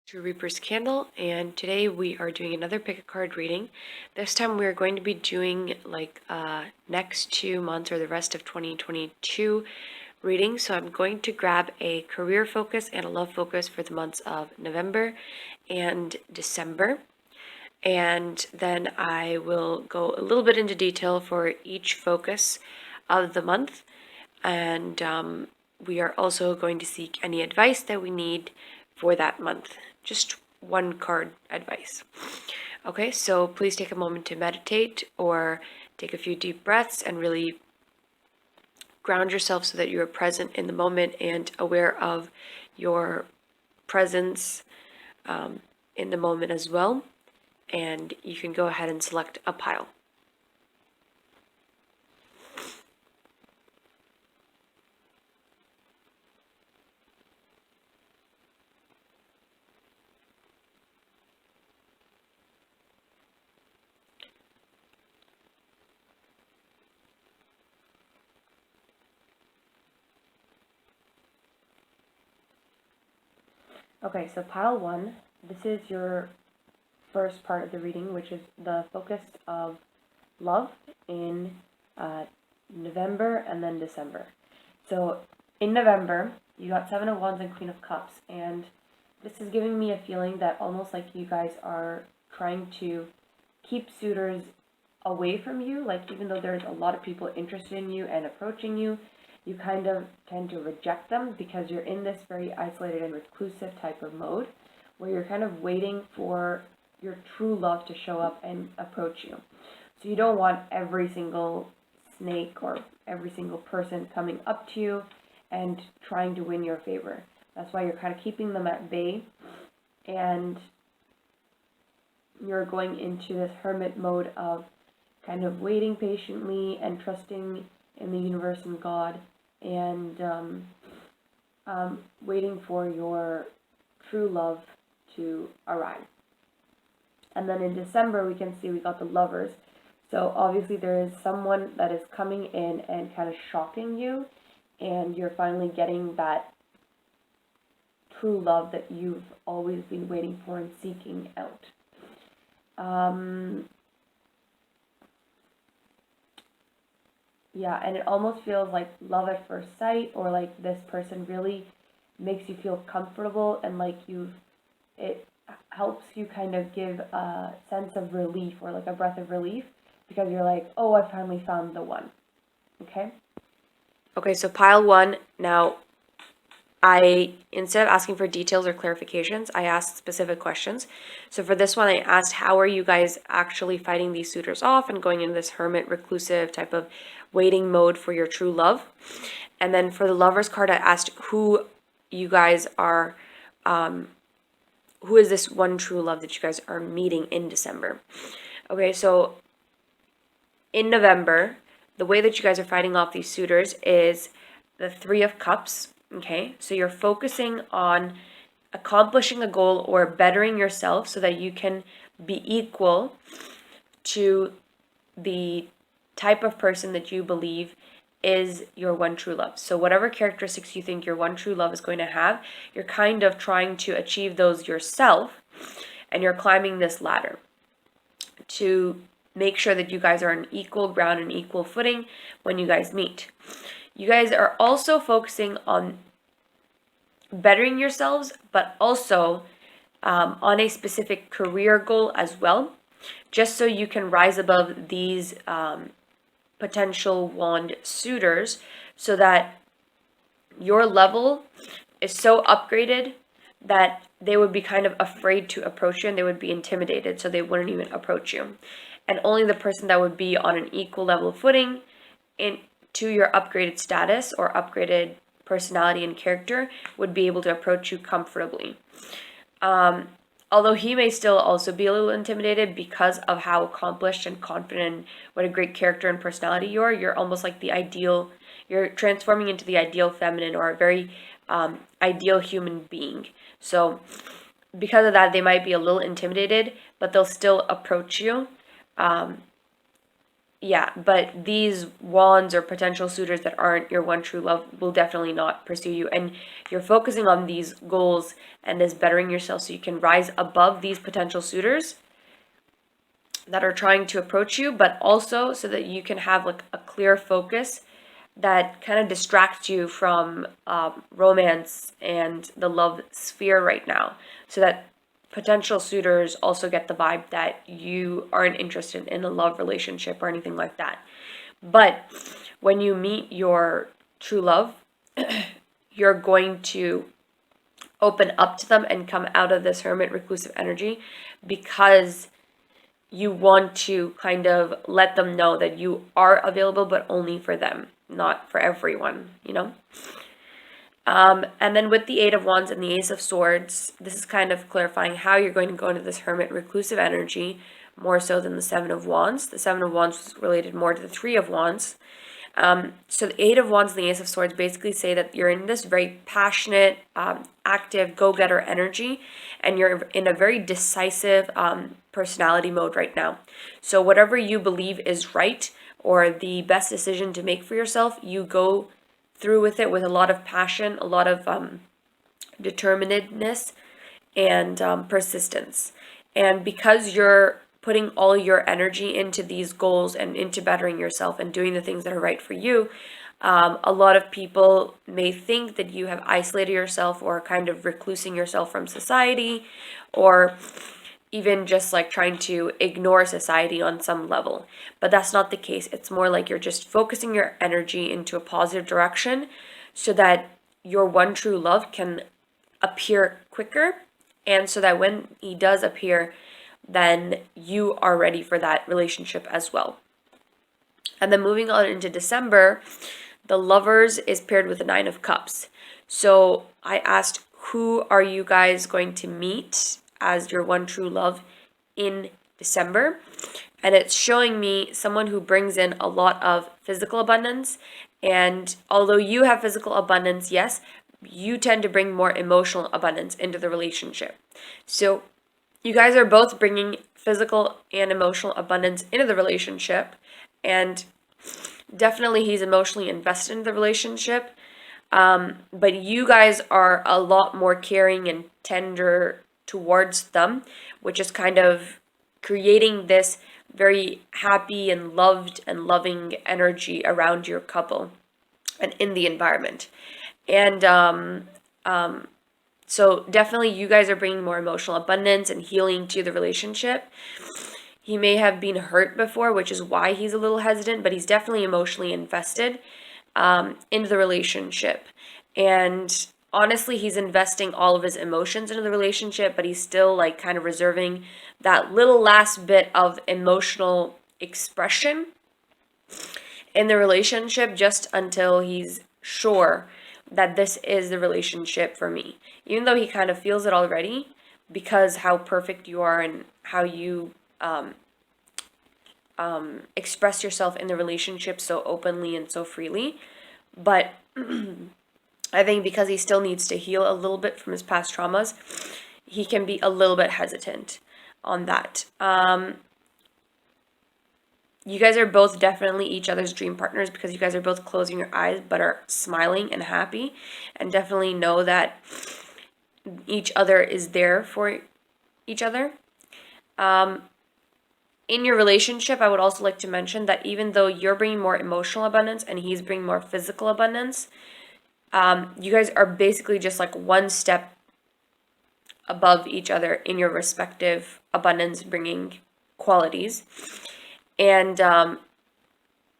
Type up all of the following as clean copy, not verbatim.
To Reaper's Candle, and today we are doing another pick a card reading. This time we are going to be doing next 2 months or the rest of 2022 reading. So I'm going to grab a career focus and a love focus for the months of November and December. And then I will go a little bit into detail for each focus of the month. And we are also going to seek any advice that we need for that month. Just one card advice. Okay, so please take a moment to meditate or take a few deep breaths and really ground yourself so that you are present in the moment and aware of your presence in the moment as well. And you can go ahead and select a pile. Okay, so pile one, this is your first part of the reading, which is the focus of love in November and then December. So in November, you got Seven of Wands and Queen of Cups, and this is giving me a feeling that almost like you guys are trying to keep suitors away from you. Like, even though there's a lot of people interested in you and approaching you, you kind of tend to reject them because you're in this very isolated and reclusive type of mode where you're kind of waiting for your true love to show up and approach you. So you don't want every single snake or every single person coming up to you and trying to win your favor. That's why you're kind of keeping them at bay, and you're going into this hermit mode of kind of waiting patiently and trusting in the universe and God, and waiting for your true love to arrive. And then in December, we can see we got the Lovers. So obviously there is someone that is coming in and kind of shocking you, and you're finally getting that true love that you've always been waiting for and seeking out. Yeah, and it almost feels like love at first sight, or like this person really makes you feel comfortable, and like it helps you kind of give a sense of relief, or like a breath of relief, because you're like, oh, I finally found the one. Okay? Okay, so pile one. Now, instead of asking for details or clarifications, I asked specific questions. So for this one, I asked, how are you guys actually fighting these suitors off and going into this hermit, reclusive type of waiting mode for your true love? And then for the Lovers card, I asked who you guys are, who is this one true love that you guys are meeting in December? Okay, so in November, the way that you guys are fighting off these suitors is the Three of Cups. Okay, so you're focusing on accomplishing a goal or bettering yourself so that you can be equal to the type of person that you believe is your one true love. So whatever characteristics you think your one true love is going to have, you're kind of trying to achieve those yourself, and you're climbing this ladder to make sure that you guys are on equal ground and equal footing when you guys meet. You guys are also focusing on bettering yourselves, but also on a specific career goal as well, just so you can rise above these potential wand suitors, so that your level is so upgraded that they would be kind of afraid to approach you, and they would be intimidated, so they wouldn't even approach you. And only the person that would be on an equal level of footing to your upgraded status or upgraded personality and character would be able to approach you comfortably. Although he may still also be a little intimidated because of how accomplished and confident and what a great character and personality you are. You're almost like the ideal, you're transforming into the ideal feminine, or a very ideal human being. So because of that, they might be a little intimidated, but they'll still approach you. yeah, but these wands or potential suitors that aren't your one true love will definitely not pursue you. And you're focusing on these goals and this bettering yourself so you can rise above these potential suitors that are trying to approach you, but also so that you can have like a clear focus that kind of distracts you from romance and the love sphere right now, so that potential suitors also get the vibe that you aren't interested in a love relationship or anything like that. But when you meet your true love, you're going to open up to them and come out of this hermit reclusive energy because you want to kind of let them know that you are available, but only for them, not for everyone, you know? And then with the Eight of Wands and the Ace of Swords, this is kind of clarifying how you're going to go into this hermit reclusive energy more so than the Seven of Wands. The Seven of Wands was related more to the Three of Wands. So the Eight of Wands and the Ace of Swords basically say that you're in this very passionate, active, go-getter energy, and you're in a very decisive personality mode right now. So whatever you believe is right or the best decision to make for yourself, you go through with it with a lot of passion, a lot of determinedness, and persistence. And because you're putting all your energy into these goals and into bettering yourself and doing the things that are right for you, a lot of people may think that you have isolated yourself or kind of reclusing yourself from society, or even just like trying to ignore society on some level. But that's not the case. It's more like you're just focusing your energy into a positive direction so that your one true love can appear quicker, and so that when he does appear, then you are ready for that relationship as well. And then moving on into December, the Lovers is paired with the Nine of Cups. So I asked, who are you guys going to meet as your one true love in December? And it's showing me someone who brings in a lot of physical abundance. And although you have physical abundance, yes, you tend to bring more emotional abundance into the relationship. So you guys are both bringing physical and emotional abundance into the relationship, and definitely he's emotionally invested in the relationship, but you guys are a lot more caring and tender towards them, which is kind of creating this very happy and loved and loving energy around your couple and in the environment. And so definitely you guys are bringing more emotional abundance and healing to the relationship. He may have been hurt before, which is why he's a little hesitant, but he's definitely emotionally invested into the relationship. And honestly, he's investing all of his emotions into the relationship, but he's still like kind of reserving that little last bit of emotional expression in the relationship just until he's sure that this is the relationship for me. Even though he kind of feels it already because how perfect you are and how you express yourself in the relationship so openly and so freely. But I think because he still needs to heal a little bit from his past traumas, he can be a little bit hesitant on that. You guys are both definitely each other's dream partners because you guys are both closing your eyes but are smiling and happy, and definitely know that each other is there for each other. In your relationship, I would also like to mention that even though you're bringing more emotional abundance and he's bringing more physical abundance, you guys are basically just like one step above each other in your respective abundance bringing qualities. And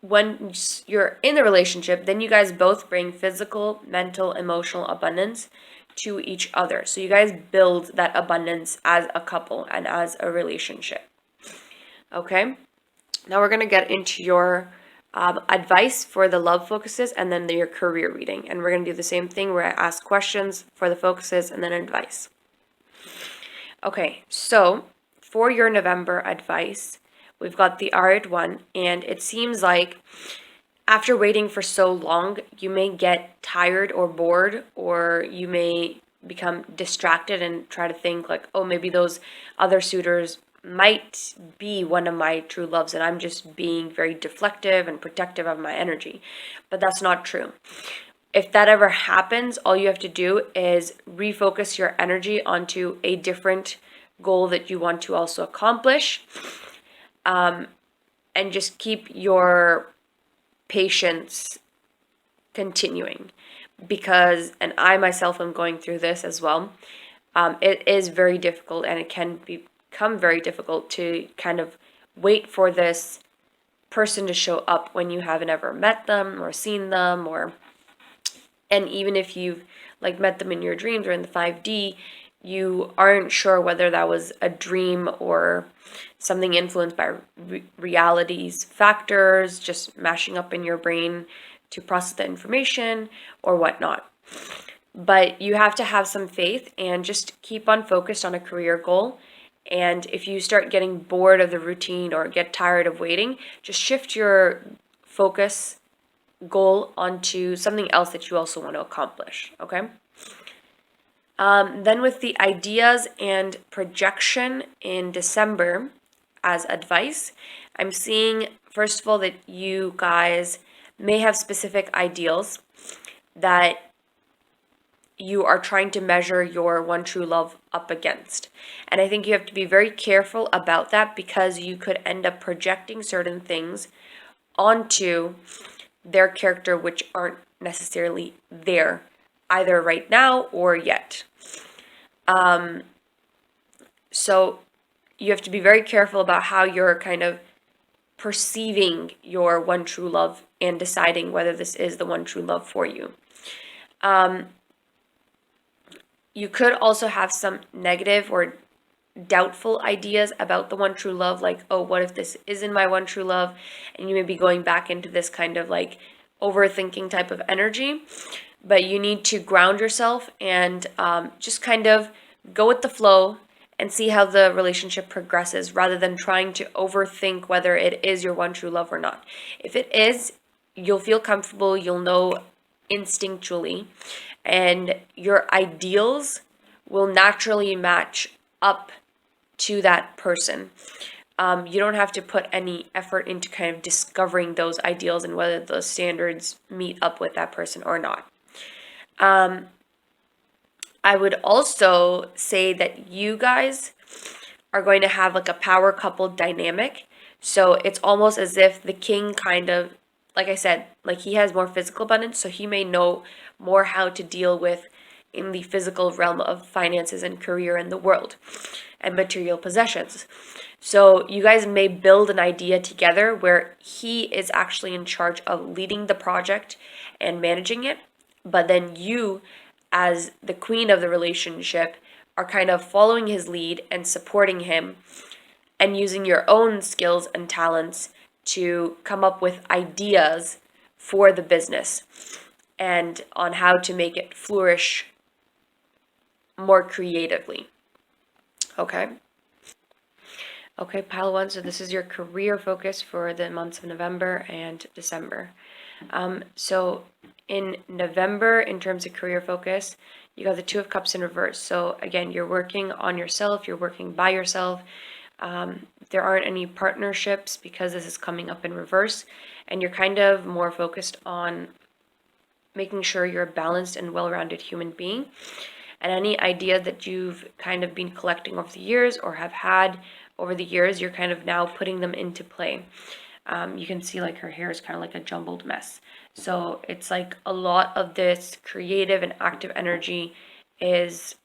when you're in the relationship, then you guys both bring physical, mental, emotional abundance to each other. So you guys build that abundance as a couple and as a relationship. Okay, now we're going to get into your advice for the love focuses and then your career reading. And we're going to do the same thing where I ask questions for the focuses and then advice. Okay, so for your November advice, we've got the Art one, and it seems like after waiting for so long, you may get tired or bored, or you may become distracted and try to think like, oh, maybe those other suitors might be one of my true loves and I'm just being very deflective and protective of my energy. But that's not true. If that ever happens, all you have to do is refocus your energy onto a different goal that you want to also accomplish, and just keep your patience continuing. Because, and I myself am going through this as well, it is very difficult and it can become very difficult to kind of wait for this person to show up when you haven't ever met them or seen them, or and even if you've like met them in your dreams or in the 5D, you aren't sure whether that was a dream or something influenced by reality's factors just mashing up in your brain to process the information or whatnot. But you have to have some faith and just keep on focused on a career goal. And if you start getting bored of the routine or get tired of waiting, just shift your focus goal onto something else that you also want to accomplish, okay? Then with the ideas and projection in December as advice, I'm seeing, first of all, that you guys may have specific ideals that you are trying to measure your one true love up against. And I think you have to be very careful about that because you could end up projecting certain things onto their character which aren't necessarily there either right now or yet. So you have to be very careful about how you're kind of perceiving your one true love and deciding whether this is the one true love for you. You could also have some negative or doubtful ideas about the one true love, like, oh, what if this isn't my one true love? And you may be going back into this kind of like overthinking type of energy. But you need to ground yourself and just kind of go with the flow and see how the relationship progresses rather than trying to overthink whether it is your one true love or not. If it is, you'll feel comfortable, you'll know instinctually, and your ideals will naturally match up to that person. You don't have to put any effort into kind of discovering those ideals and whether those standards meet up with that person or not. I would also say that you guys are going to have like a power couple dynamic. So it's almost as if the king kind of, like I said, like he has more physical abundance, so he may know more how to deal with in the physical realm of finances and career in the world and material possessions. So you guys may build an idea together where he is actually in charge of leading the project and managing it, but then you, as the queen of the relationship, are kind of following his lead and supporting him and using your own skills and talents to come up with ideas for the business and on how to make it flourish more creatively. Okay? Okay, pile one. So this is your career focus for the months of November and December. So in November, in terms of career focus, you got the Two of Cups in reverse. So again, you're working on yourself, you're working by yourself. There aren't any partnerships because this is coming up in reverse, and you're kind of more focused on making sure you're a balanced and well-rounded human being. And any idea that you've kind of been collecting over the years or have had over the years, you're kind of now putting them into play. You can see like her hair is kind of like a jumbled mess. So it's like a lot of this creative and active energy is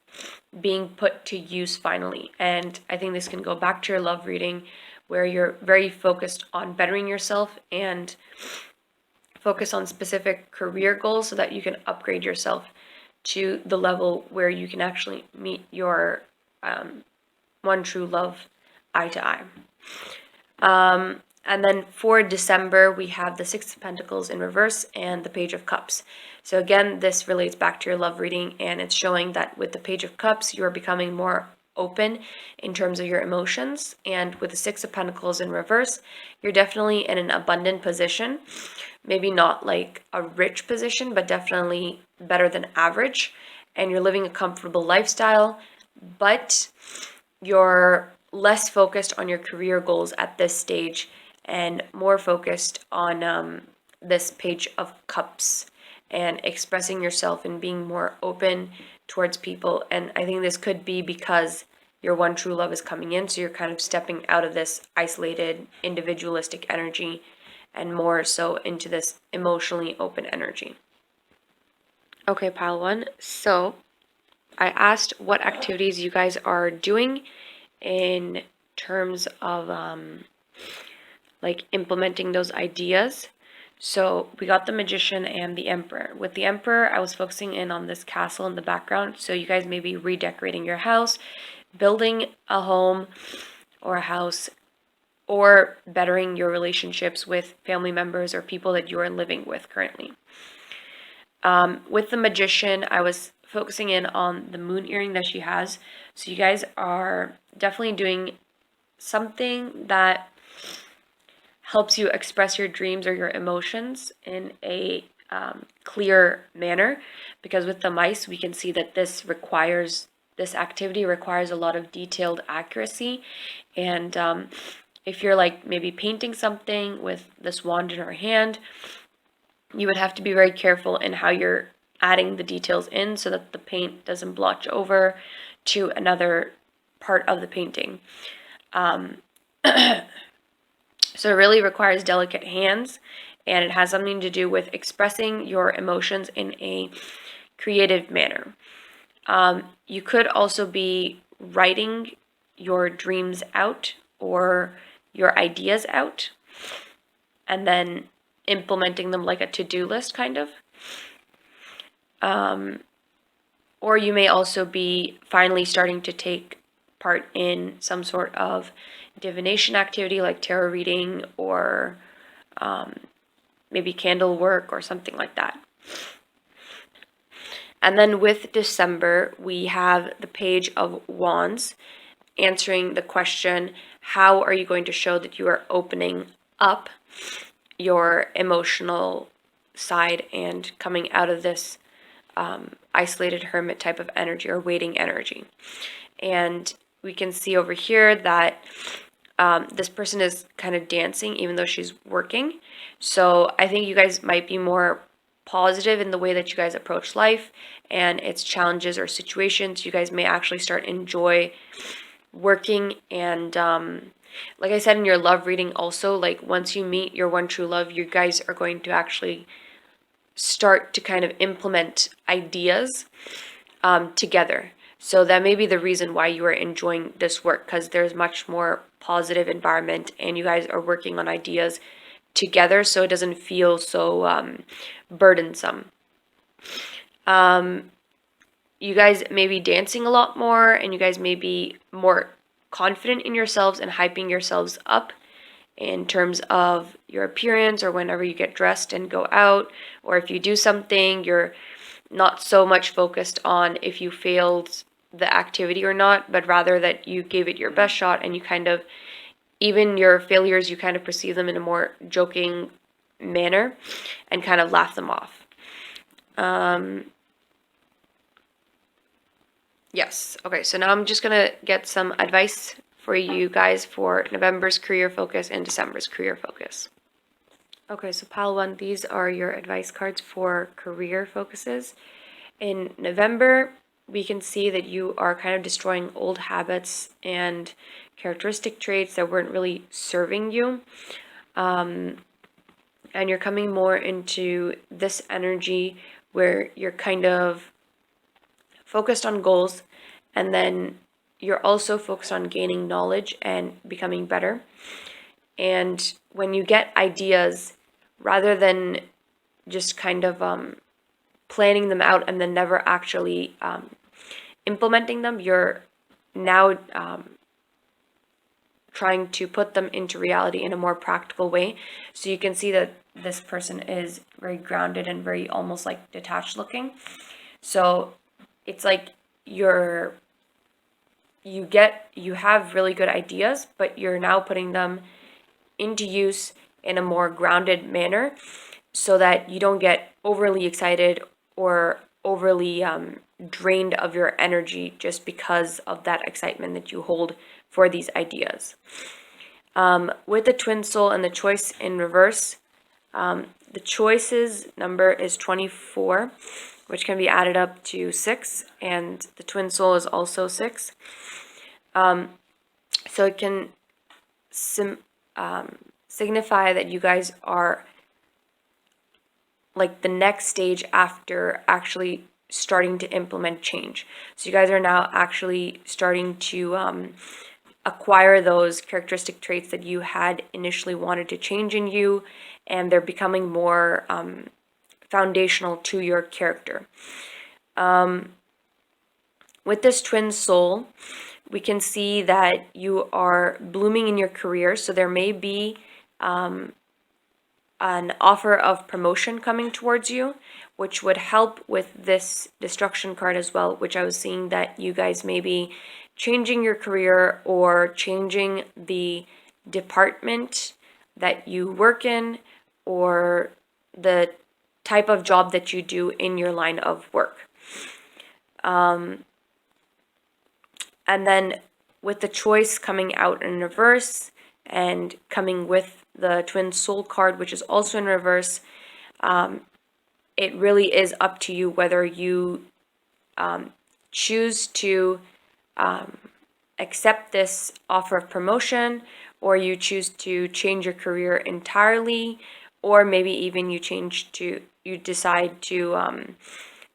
being put to use finally. And I think this can go back to your love reading where you're very focused on bettering yourself and focus on specific career goals so that you can upgrade yourself to the level where you can actually meet your one true love eye to eye. And then for December, we have the Six of Pentacles in reverse and the Page of Cups. So again, this relates back to your love reading, and it's showing that with the Page of Cups, you are becoming more open in terms of your emotions. And with the Six of Pentacles in reverse, you're definitely in an abundant position. Maybe not like a rich position, but definitely better than average. And you're living a comfortable lifestyle, but you're less focused on your career goals at this stage and more focused on this Page of Cups and expressing yourself and being more open towards people. And I think this could be because your one true love is coming in, so you're kind of stepping out of this isolated, individualistic energy and more so into this emotionally open energy. Okay, pile one. So I asked what activities you guys are doing in terms of like implementing those ideas. So we got the Magician and the Emperor. With the Emperor, I was focusing in on this castle in the background. So you guys may be redecorating your house, building a home or a house, or bettering your relationships with family members or people that you are living with currently. With the Magician, I was focusing in on the moon earring that she has. So you guys are definitely doing something that helps you express your dreams or your emotions in a clear manner, because with the mice we can see that this activity requires a lot of detailed accuracy. And if you're like maybe painting something with this wand in her hand, you would have to be very careful in how you're adding the details in so that the paint doesn't blotch over to another part of the painting. So it really requires delicate hands, and it has something to do with expressing your emotions in a creative manner. You could also be writing your dreams out or your ideas out and then implementing them like a to-do list kind of. Or you may also be finally starting to take part in some sort of divination activity like tarot reading or maybe candle work or something like that. And then with December, we have the Page of Wands answering the question, how are you going to show that you are opening up your emotional side and coming out of this isolated hermit type of energy or waiting energy? And we can see over here that this person is kind of dancing even though she's working. So I think you guys might be more positive in the way that you guys approach life and its challenges or situations. You guys may actually start enjoy working. And like I said in your love reading also, like once you meet your one true love, you guys are going to actually start to kind of implement ideas together. So that may be the reason why you are enjoying this work, because there's much more positive environment and you guys are working on ideas together, so it doesn't feel so burdensome. You guys may be dancing a lot more, and you guys may be more confident in yourselves and hyping yourselves up in terms of your appearance or whenever you get dressed and go out, or if you do something, you're not so much focused on if you failed the activity or not, but rather that you gave it your best shot, and you kind of, even your failures, you kind of perceive them in a more joking manner and kind of laugh them off. Yes. Okay, so now I'm just gonna get some advice for you guys for November's career focus and December's career focus. Okay, so pile one, these are your advice cards for career focuses. In November, we can see that you are kind of destroying old habits and characteristic traits that weren't really serving you. And you're coming more into this energy where you're kind of focused on goals, and then you're also focused on gaining knowledge and becoming better. And when you get ideas, rather than just kind of planning them out and then never actually implementing them, you're now trying to put them into reality in a more practical way. So you can see that this person is very grounded and very almost like detached looking. So it's like you have really good ideas, but you're now putting them into use in a more grounded manner so that you don't get overly excited or overly drained of your energy just because of that excitement that you hold for these ideas. With the twin soul and the choice in reverse, the choices number is 24, which can be added up to 6, and the twin soul is also 6. So it can signify that you guys are like the next stage after actually starting to implement change. So you guys are now actually starting to acquire those characteristic traits that you had initially wanted to change in you, and they're becoming more foundational to your character. With this twin soul, we can see that you are blooming in your career, so there may be an offer of promotion coming towards you, which would help with this destruction card as well, which I was seeing that you guys may be changing your career or changing the department that you work in or the type of job that you do in your line of work. And then with the choice coming out in reverse and coming with the twin soul card, which is also in reverse, it really is up to you whether you choose to accept this offer of promotion, or you choose to change your career entirely, or maybe even you decide to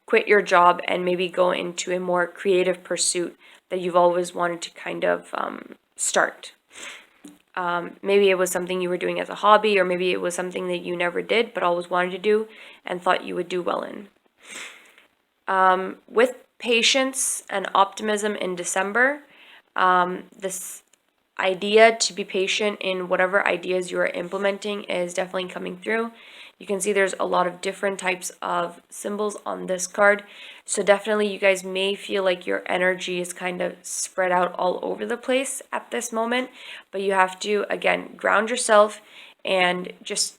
quit your job and maybe go into a more creative pursuit that you've always wanted to kind of start. Maybe it was something you were doing as a hobby, or maybe it was something that you never did but always wanted to do and thought you would do well in. With patience and optimism in December, this idea to be patient in whatever ideas you are implementing is definitely coming through. You can see there's a lot of different types of symbols on this card. So definitely you guys may feel like your energy is kind of spread out all over the place at this moment, but you have to, again, ground yourself and just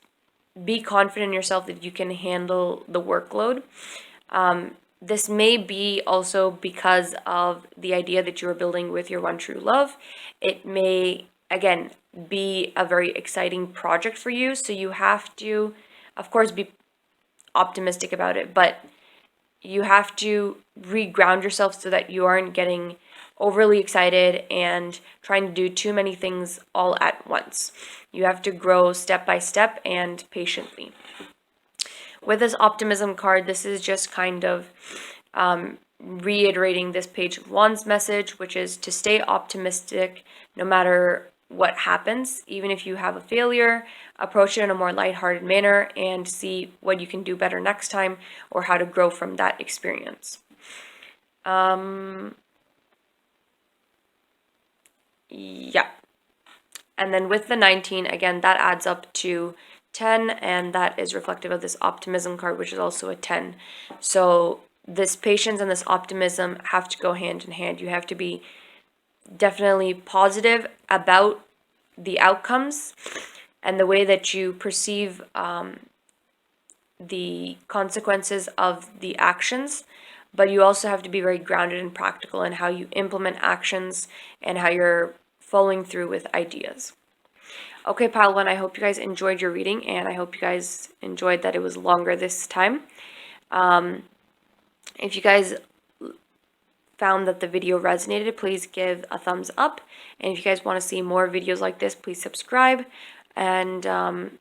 be confident in yourself that you can handle the workload. This may be also because of the idea that you are building with your one true love. It may, again, be a very exciting project for you. So you have to, of course, be optimistic about it, but you have to re-ground yourself so that you aren't getting overly excited and trying to do too many things all at once. You have to grow step by step and patiently. With this optimism card, this is just kind of reiterating this Page of Wands message, which is to stay optimistic no matter what happens. Even if you have a failure, approach it in a more lighthearted manner and see what you can do better next time or how to grow from that experience. Yeah. And then with the 19, again, that adds up to 10, and that is reflective of this optimism card, which is also a 10. So this patience and this optimism have to go hand in hand. You have to be definitely positive about the outcomes and the way that you perceive the consequences of the actions, but you also have to be very grounded and practical in how you implement actions and how you're following through with ideas. Okay, Pile 1, I hope you guys enjoyed your reading, and I hope you guys enjoyed that it was longer this time. If you guys found that the video resonated, please give a thumbs up. And if you guys want to see more videos like this, please subscribe. And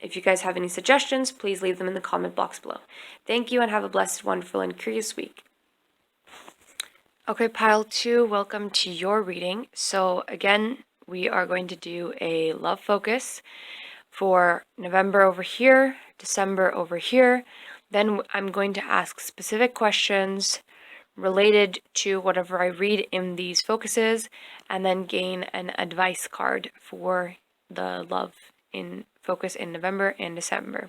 if you guys have any suggestions, please leave them in the comment box below. Thank you, and have a blessed, wonderful, and curious week. Okay, Pile 2, welcome to your reading. So again, we are going to do a love focus for November over here, December over here. Then I'm going to ask specific questions related to whatever I read in these focuses, and then gain an advice card for the love in focus in November and December.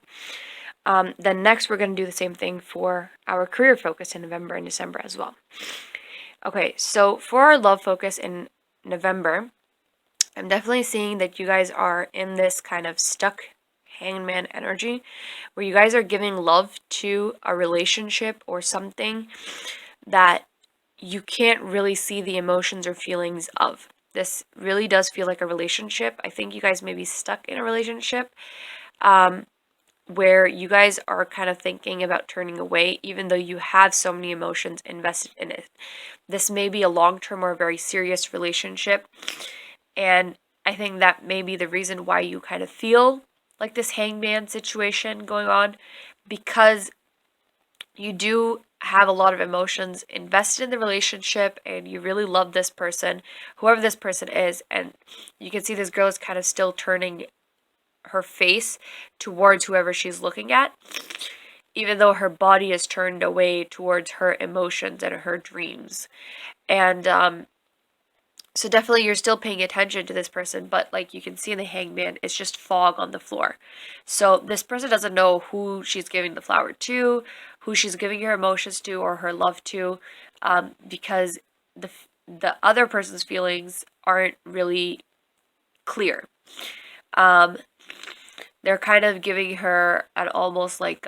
Then next we're going to do the same thing for our career focus in November and December as well. Okay, so for our love focus in November, I'm definitely seeing that you guys are in this kind of stuck hangman energy, where you guys are giving love to a relationship or something that you can't really see the emotions or feelings of. This really does feel like a relationship. I think you guys may be stuck in a relationship where you guys are kind of thinking about turning away, even though you have so many emotions invested in it. This may be a long term or a very serious relationship. And I think that may be the reason why you kind of feel like this hangman situation going on, because you do have a lot of emotions invested in the relationship and you really love this person, whoever this person is. And you can see this girl is kind of still turning her face towards whoever she's looking at, even though her body is turned away towards her emotions and her dreams. And so definitely you're still paying attention to this person, but like you can see in the hangman, it's just fog on the floor. So this person doesn't know who she's giving the flower to, who she's giving her emotions to or her love to, because the other person's feelings aren't really clear. They're kind of giving her an almost like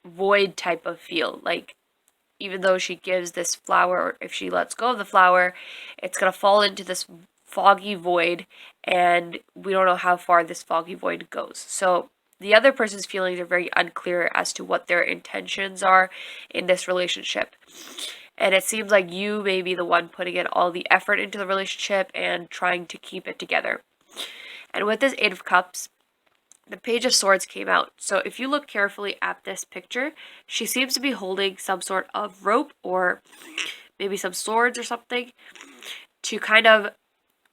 void type of feel, like even though she gives this flower, or if she lets go of the flower, it's going to fall into this foggy void, and we don't know how far this foggy void goes. So the other person's feelings are very unclear as to what their intentions are in this relationship. And it seems like you may be the one putting in all the effort into the relationship and trying to keep it together. And with this Eight of Cups, the Page of Swords came out. So if you look carefully at this picture, she seems to be holding some sort of rope or maybe some swords or something to kind of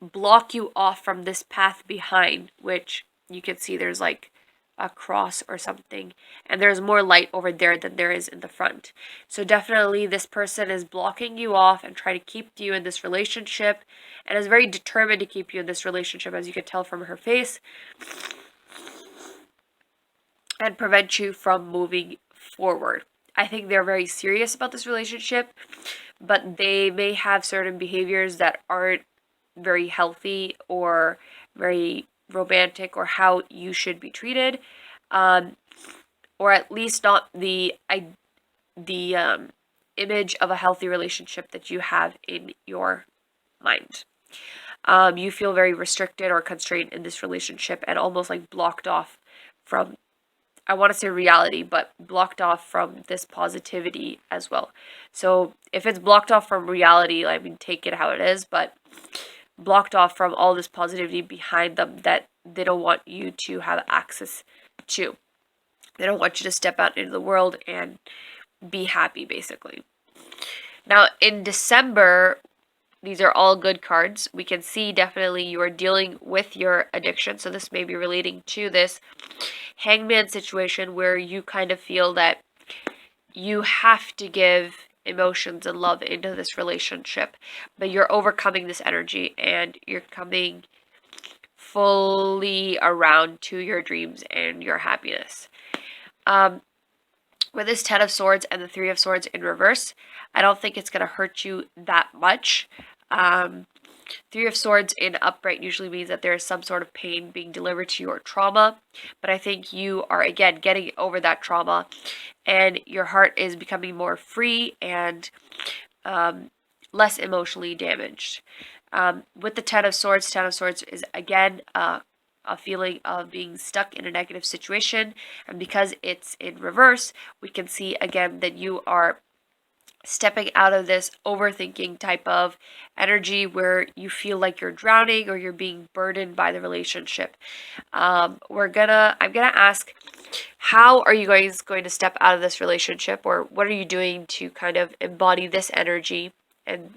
block you off from this path behind, which you can see there's like a cross or something, and there's more light over there than there is in the front. So definitely this person is blocking you off and trying to keep you in this relationship, and is very determined to keep you in this relationship, as you can tell from her face, and prevent you from moving forward. I think they're very serious about this relationship, but they may have certain behaviors that aren't very healthy or very romantic or how you should be treated, or at least not the image of a healthy relationship that you have in your mind. You feel very restricted or constrained in this relationship and almost like blocked off from, I want to say reality, but blocked off from this positivity as well. So if it's blocked off from reality, I mean, take it how it is, but blocked off from all this positivity behind them that they don't want you to have access to. They don't want you to step out into the world and be happy, basically. Now, in December, these are all good cards. We can see definitely you are dealing with your addiction. So this may be relating to this hangman situation where you kind of feel that you have to give emotions and love into this relationship, but you're overcoming this energy and you're coming fully around to your dreams and your happiness. With this Ten of Swords and the Three of Swords in reverse, I don't think it's going to hurt you that much. Three of Swords in upright usually means that there is some sort of pain being delivered to you or trauma, but I think you are, again, getting over that trauma, and your heart is becoming more free and less emotionally damaged. With the Ten of Swords is, again, a feeling of being stuck in a negative situation, and because it's in reverse, we can see again that you are stepping out of this overthinking type of energy where you feel like you're drowning or you're being burdened by the relationship. I'm gonna ask, how are you guys going to step out of this relationship, or what are you doing to kind of embody this energy and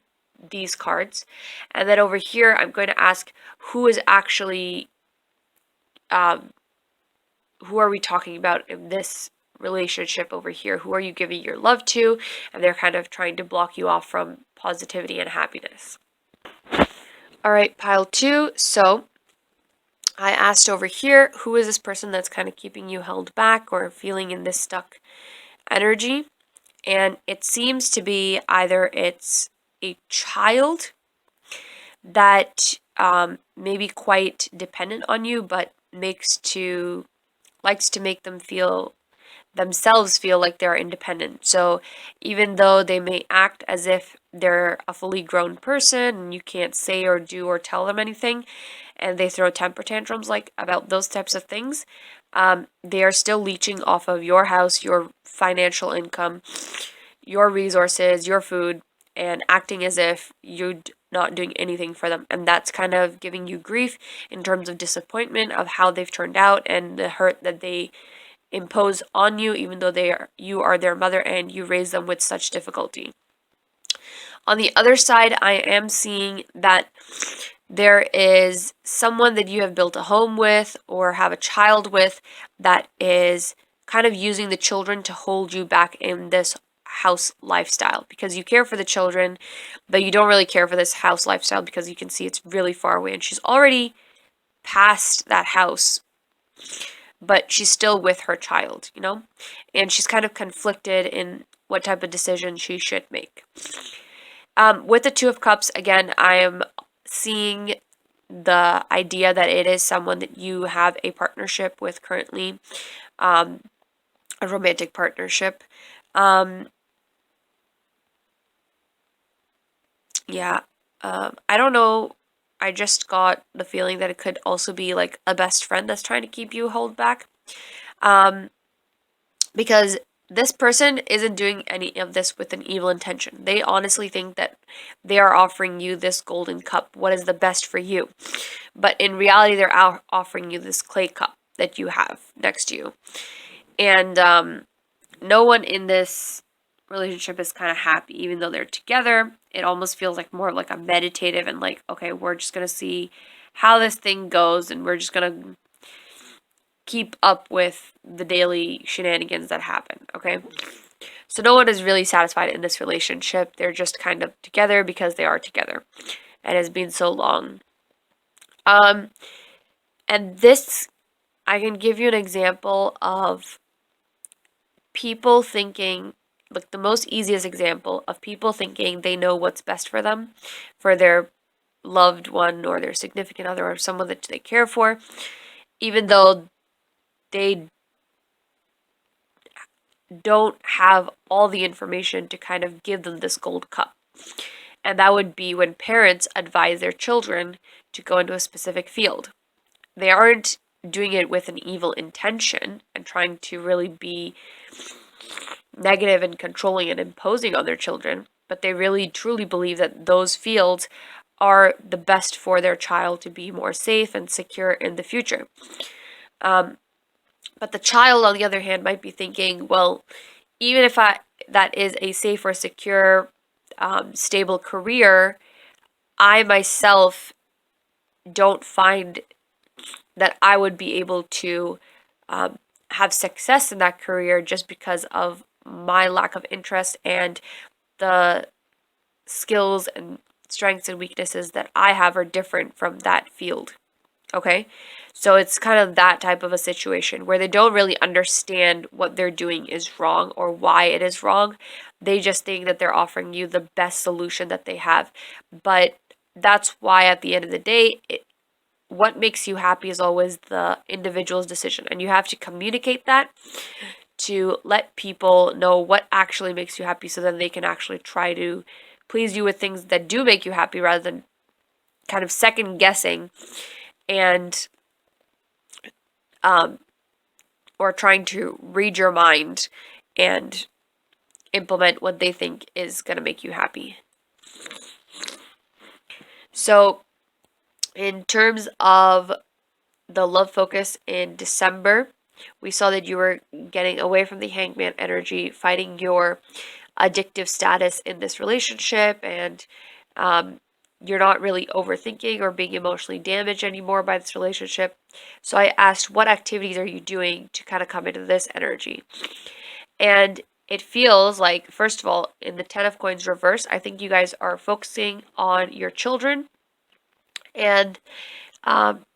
these cards? And then over here, I'm going to ask, who is actually who are we talking about in this relationship over here? Who are you giving your love to? And they're kind of trying to block you off from positivity and happiness. All right, pile two. So I asked over here, who is this person that's kind of keeping you held back or feeling in this stuck energy? And it seems to be either it's a child that may be quite dependent on you, but makes to likes to make themselves feel like they're independent. So even though they may act as if they're a fully grown person and you can't say or do or tell them anything, and they throw temper tantrums like about those types of things, they are still leeching off of your house, your financial income, your resources, your food, and acting as if you're not doing anything for them. And that's kind of giving you grief in terms of disappointment of how they've turned out and the hurt that they impose on you, even though you are their mother and you raise them with such difficulty. On the other side, I am seeing that there is someone that you have built a home with or have a child with that is kind of using the children to hold you back in this house lifestyle, because you care for the children, but you don't really care for this house lifestyle because you can see it's really far away and she's already past that house, but she's still with her child, and she's kind of conflicted in what type of decision she should make. With the Two of Cups, again, I am seeing the idea that it is someone that you have a partnership with currently, a romantic partnership. Yeah, I don't know. I just got the feeling that it could also be like a best friend that's trying to keep you hold back. Because this person isn't doing any of this with an evil intention. They honestly think that they are offering you this golden cup, what is the best for you. But in reality, they're offering you this clay cup that you have next to you. And no one in this relationship is kind of happy, even though they're together. It almost feels like more of like a meditative and like, okay, we're just going to see how this thing goes and we're just going to keep up with the daily shenanigans that happen, okay? So no one is really satisfied in this relationship. They're just kind of together because they are together. And it has been so long. And this, I can give you an example of people thinking, like the most easiest example of people thinking they know what's best for them, for their loved one or their significant other or someone that they care for, even though they don't have all the information to kind of give them this gold cup. And that would be when parents advise their children to go into a specific field. They aren't doing it with an evil intention and trying to really be negative and controlling and imposing on their children, but they really truly believe that those fields are the best for their child to be more safe and secure in the future. But the child, on the other hand, might be thinking, well, even if that is a safe or secure, stable career, I myself don't find that I would be able to have success in that career just because of my lack of interest and the skills and strengths and weaknesses that I have are different from that field. Okay? So it's kind of that type of a situation where they don't really understand what they're doing is wrong or why it is wrong. They just think that they're offering you the best solution that they have. But that's why at the end of the day, what makes you happy is always the individual's decision. And you have to communicate that to let people know what actually makes you happy so then they can actually try to please you with things that do make you happy rather than kind of second guessing and or trying to read your mind and implement what they think is going to make you happy. So in terms of the love focus in December, we saw that you were getting away from the hangman energy, fighting your addictive status in this relationship, and you're not really overthinking or being emotionally damaged anymore by this relationship. So I asked, what activities are you doing to kind of come into this energy? And it feels like, first of all, in the Ten of Coins reverse, I think you guys are focusing on your children and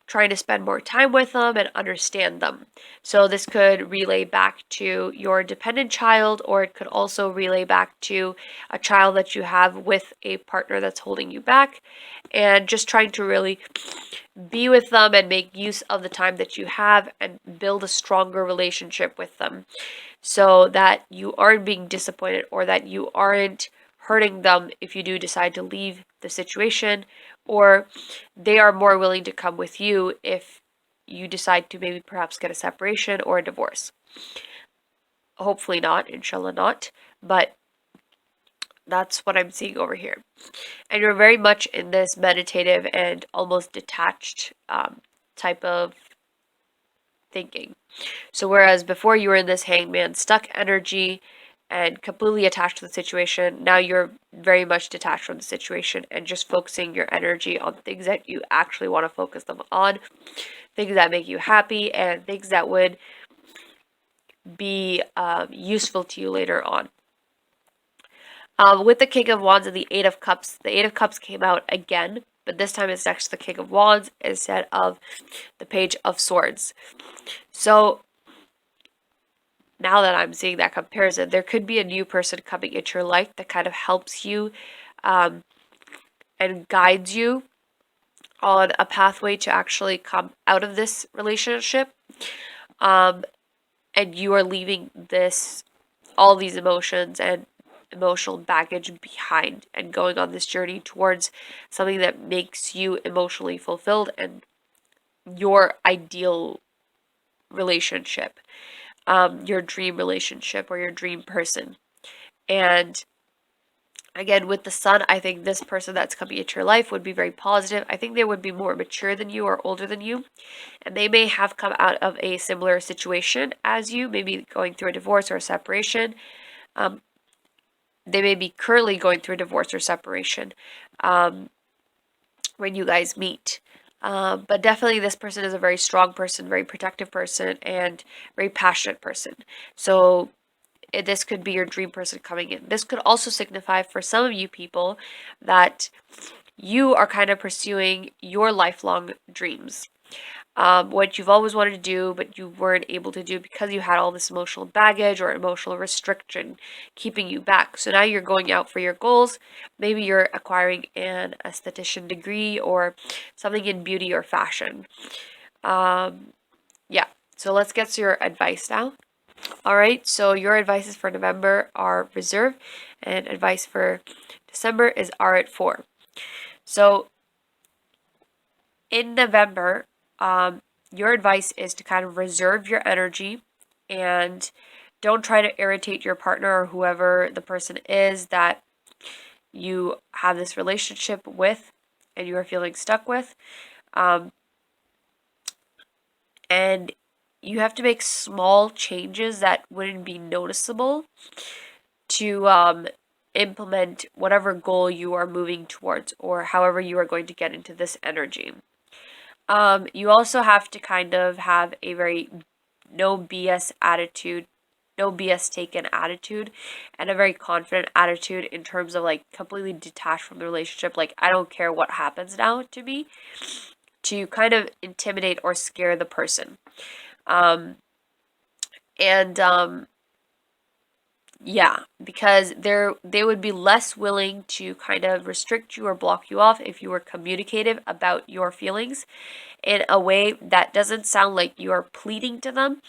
trying to spend more time with them and understand them. So this could relay back to your dependent child, or it could also relay back to a child that you have with a partner that's holding you back, and just trying to really be with them and make use of the time that you have and build a stronger relationship with them so that you aren't being disappointed or that you aren't hurting them if you do decide to leave the situation, or they are more willing to come with you if you decide to maybe perhaps get a separation or a divorce. Hopefully not, inshallah not, but that's what I'm seeing over here. And you're very much in this meditative and almost detached type of thinking. So whereas before you were in this hangman stuck energy and completely attached to the situation, now you're very much detached from the situation and just focusing your energy on things that you actually want to focus them on, things that make you happy, and things that would be useful to you later on. With the King of Wands and the Eight of Cups came out again, but this time it's next to the King of Wands instead of the Page of Swords. So now that I'm seeing that comparison, there could be a new person coming into your life that kind of helps you and guides you on a pathway to actually come out of this relationship. And you are leaving all these emotions and emotional baggage behind and going on this journey towards something that makes you emotionally fulfilled and your ideal relationship, your dream relationship or your dream person. And again, with the Sun, I think this person that's coming into your life would be very positive. I think they would be more mature than you or older than you. And they may have come out of a similar situation as you, maybe going through a divorce or a separation. They may be currently going through a divorce or separation when you guys meet. But definitely this person is a very strong person, very protective person, and very passionate person. So this could be your dream person coming in. This could also signify for some of you people that you are kind of pursuing your lifelong dreams. What you've always wanted to do, but you weren't able to do because you had all this emotional baggage or emotional restriction keeping you back. So now you're going out for your goals. Maybe you're acquiring an esthetician degree or something in beauty or fashion. Yeah, so let's get to your advice now. All right, so your advices for November are reserve, and advice for December is R at 4. So in November, your advice is to kind of reserve your energy and don't try to irritate your partner or whoever the person is that you have this relationship with and you are feeling stuck with. And you have to make small changes that wouldn't be noticeable to implement whatever goal you are moving towards or however you are going to get into this energy. You also have to kind of have a very no BS attitude, no BS taken attitude, and a very confident attitude in terms of like completely detached from the relationship. Like, I don't care what happens now to me, to kind of intimidate or scare the person. Yeah, because they would be less willing to kind of restrict you or block you off if you were communicative about your feelings in a way that doesn't sound like you are pleading to them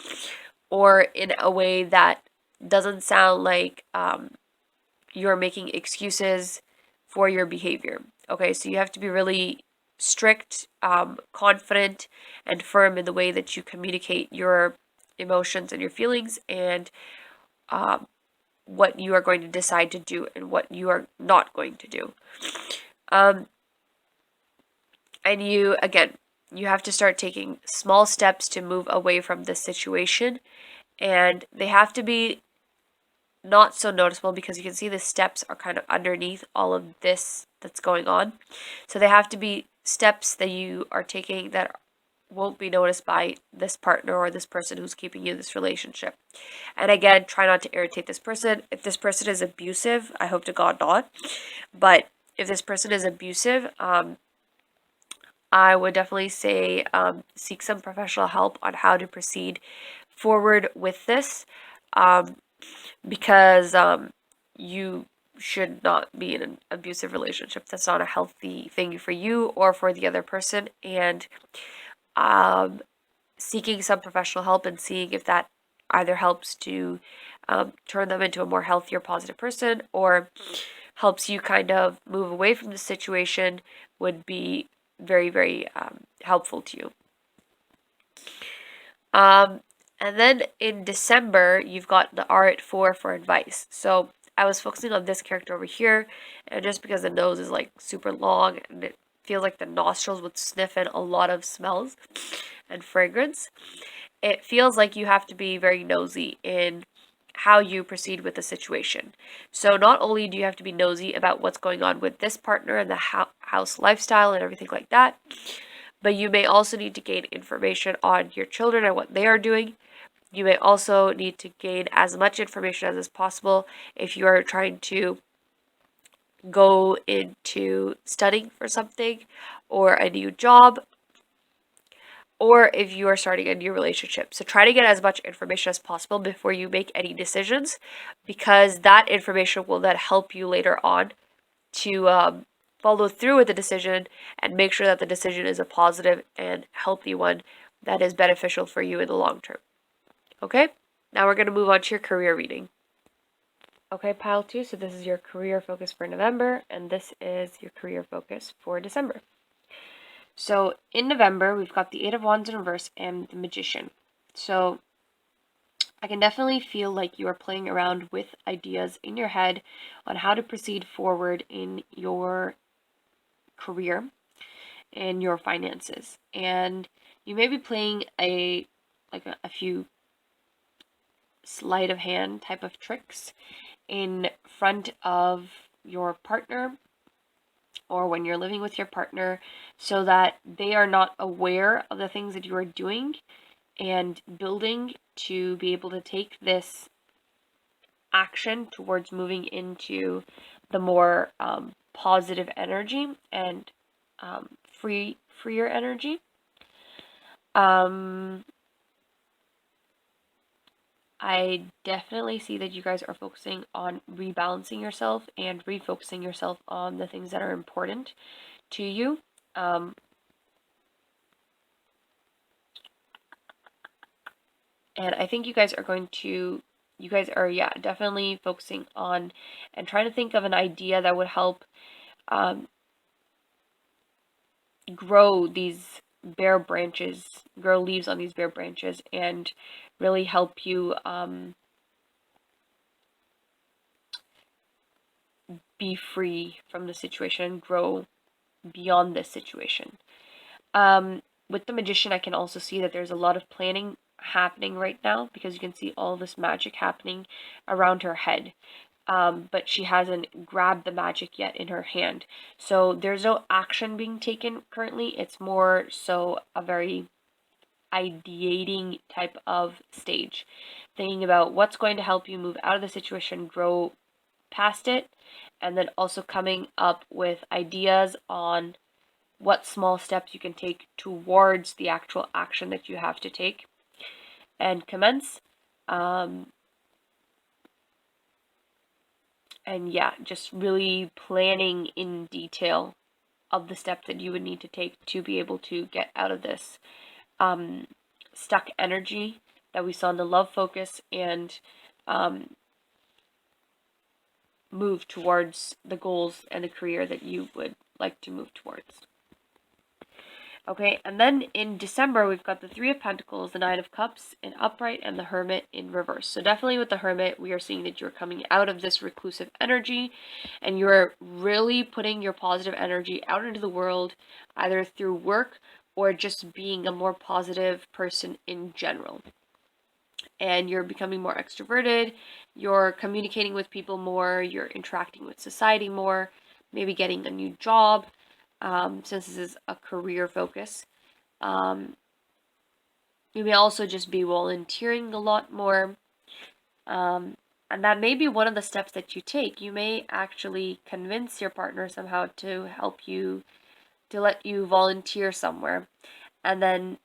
or in a way that doesn't sound like you're making excuses for your behavior. Okay, so you have to be really strict, confident, and firm in the way that you communicate your emotions and your feelings and what you are going to decide to do and what you are not going to do. And you, again, you have to start taking small steps to move away from this situation. And they have to be not so noticeable because you can see the steps are kind of underneath all of this that's going on. So they have to be steps that you are taking that won't be noticed by this partner or this person who's keeping you in this relationship. And again, try not to irritate this person. If this person is abusive, I hope to God not. But if this person is abusive, I would definitely say seek some professional help on how to proceed forward with this, because you should not be in an abusive relationship. That's not a healthy thing for you or for the other person. And um, seeking some professional help and seeing if that either helps to turn them into a more healthier, positive person or helps you kind of move away from the situation would be very, very helpful to you. Um, and then in December, you've got the R at 4 for advice. So I was focusing on this character over here, and just because the nose is like super long and it feels like the nostrils would sniff in a lot of smells and fragrance, it feels like you have to be very nosy in how you proceed with the situation. So not only do you have to be nosy about what's going on with this partner and the house lifestyle and everything like that, but you may also need to gain information on your children and what they are doing. You may also need to gain as much information as is possible if you are trying to go into studying for something or a new job or if you are starting a new relationship. So try to get as much information as possible before you make any decisions because that information will then help you later on to follow through with the decision and make sure that the decision is a positive and healthy one that is beneficial for you in the long term. Okay? Now we're going to move on to your career reading. Okay, pile 2, so this is your career focus for November, and this is your career focus for December. So in November, we've got the Eight of Wands in reverse and the Magician. So I can definitely feel like you are playing around with ideas in your head on how to proceed forward in your career and your finances. And you may be playing a few sleight of hand type of tricks in front of your partner or when you're living with your partner so that they are not aware of the things that you are doing and building to be able to take this action towards moving into the more positive energy and freer energy. I definitely see that you guys are focusing on rebalancing yourself and refocusing yourself on the things that are important to you. And I think you guys are, yeah, definitely focusing on and trying to think of an idea that would help grow these bare branches, grow leaves on these bare branches, and really help you be free from the situation, grow beyond this situation. With the Magician, I can also see that there's a lot of planning happening right now because you can see all this magic happening around her head. But she hasn't grabbed the magic yet in her hand. So there's no action being taken currently. It's more so a very ideating type of stage. Thinking about what's going to help you move out of the situation, grow past it, and then also coming up with ideas on what small steps you can take towards the actual action that you have to take and commence. And yeah, just really planning in detail of the steps that you would need to take to be able to get out of this stuck energy that we saw in the love focus and move towards the goals and the career that you would like to move towards. Okay, and then in December, we've got the Three of Pentacles, the Nine of Cups in upright, and the Hermit in reverse. So definitely with the Hermit, we are seeing that you're coming out of this reclusive energy, and you're really putting your positive energy out into the world, either through work or just being a more positive person in general. And you're becoming more extroverted, you're communicating with people more, you're interacting with society more, maybe getting a new job. Since this is a career focus. You may also just be volunteering a lot more. And that may be one of the steps that you take. You may actually convince your partner somehow to help you, to let you volunteer somewhere. And then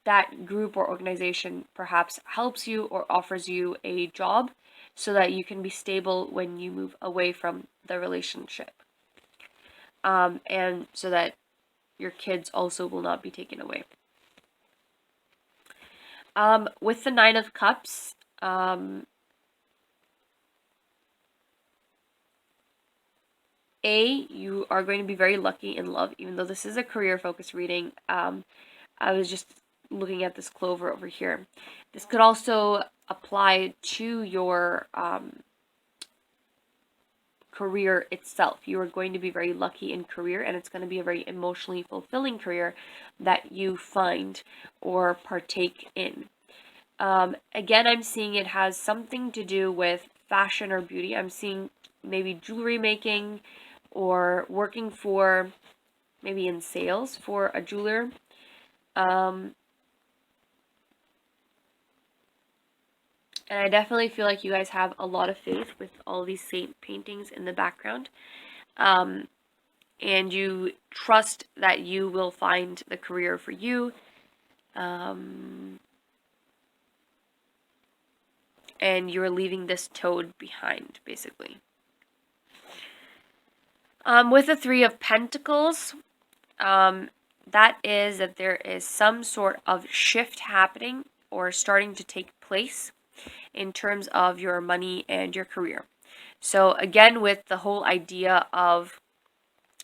that group or organization perhaps helps you or offers you a job so that you can be stable when you move away from the relationship. And so that your kids also will not be taken away. With the Nine of Cups, you are going to be very lucky in love, even though this is a career focused reading. I was just looking at this clover over here. This could also apply to your career itself. You are going to be very lucky in career, and it's going to be a very emotionally fulfilling career that you find or partake in. Again, I'm seeing it has something to do with fashion or beauty. I'm seeing maybe jewelry making or working for, maybe in sales for a jeweler. And I definitely feel like you guys have a lot of faith with all these saint paintings in the background. And you trust that you will find the career for you. And you're leaving this toad behind, basically. With the Three of Pentacles, that is that there is some sort of shift happening or starting to take place in terms of your money and your career. So again, with the whole idea of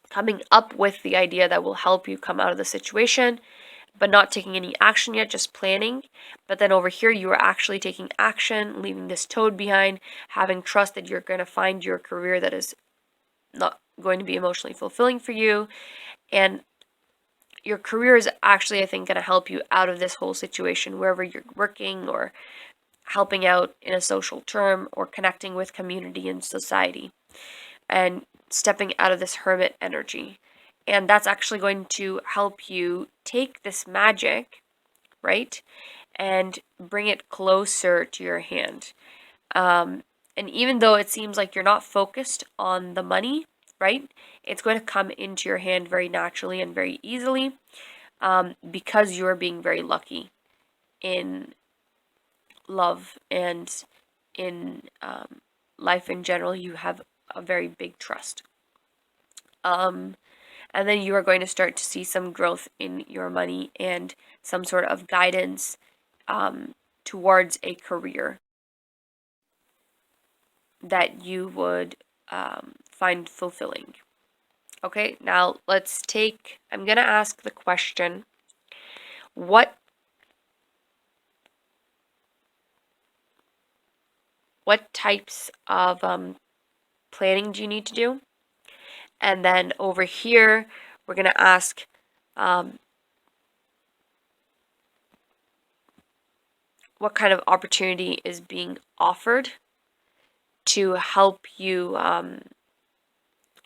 coming up with the idea that will help you come out of the situation, but not taking any action yet, just planning. But then over here, you are actually taking action, leaving this toad behind, having trust that you're going to find your career that is not going to be emotionally fulfilling for you. And your career is actually, I think, going to help you out of this whole situation, wherever you're working or helping out in a social term or connecting with community and society and stepping out of this hermit energy. And that's actually going to help you take this magic, right, and bring it closer to your hand. And even though it seems like you're not focused on the money, right, it's going to come into your hand very naturally and very easily, because you're being very lucky in love and in life in general. You have a very big trust. And then you are going to start to see some growth in your money and some sort of guidance towards a career that you would find fulfilling. Okay, now I'm going to ask the question, what types of planning do you need to do? And then over here, we're going to ask, what kind of opportunity is being offered to help you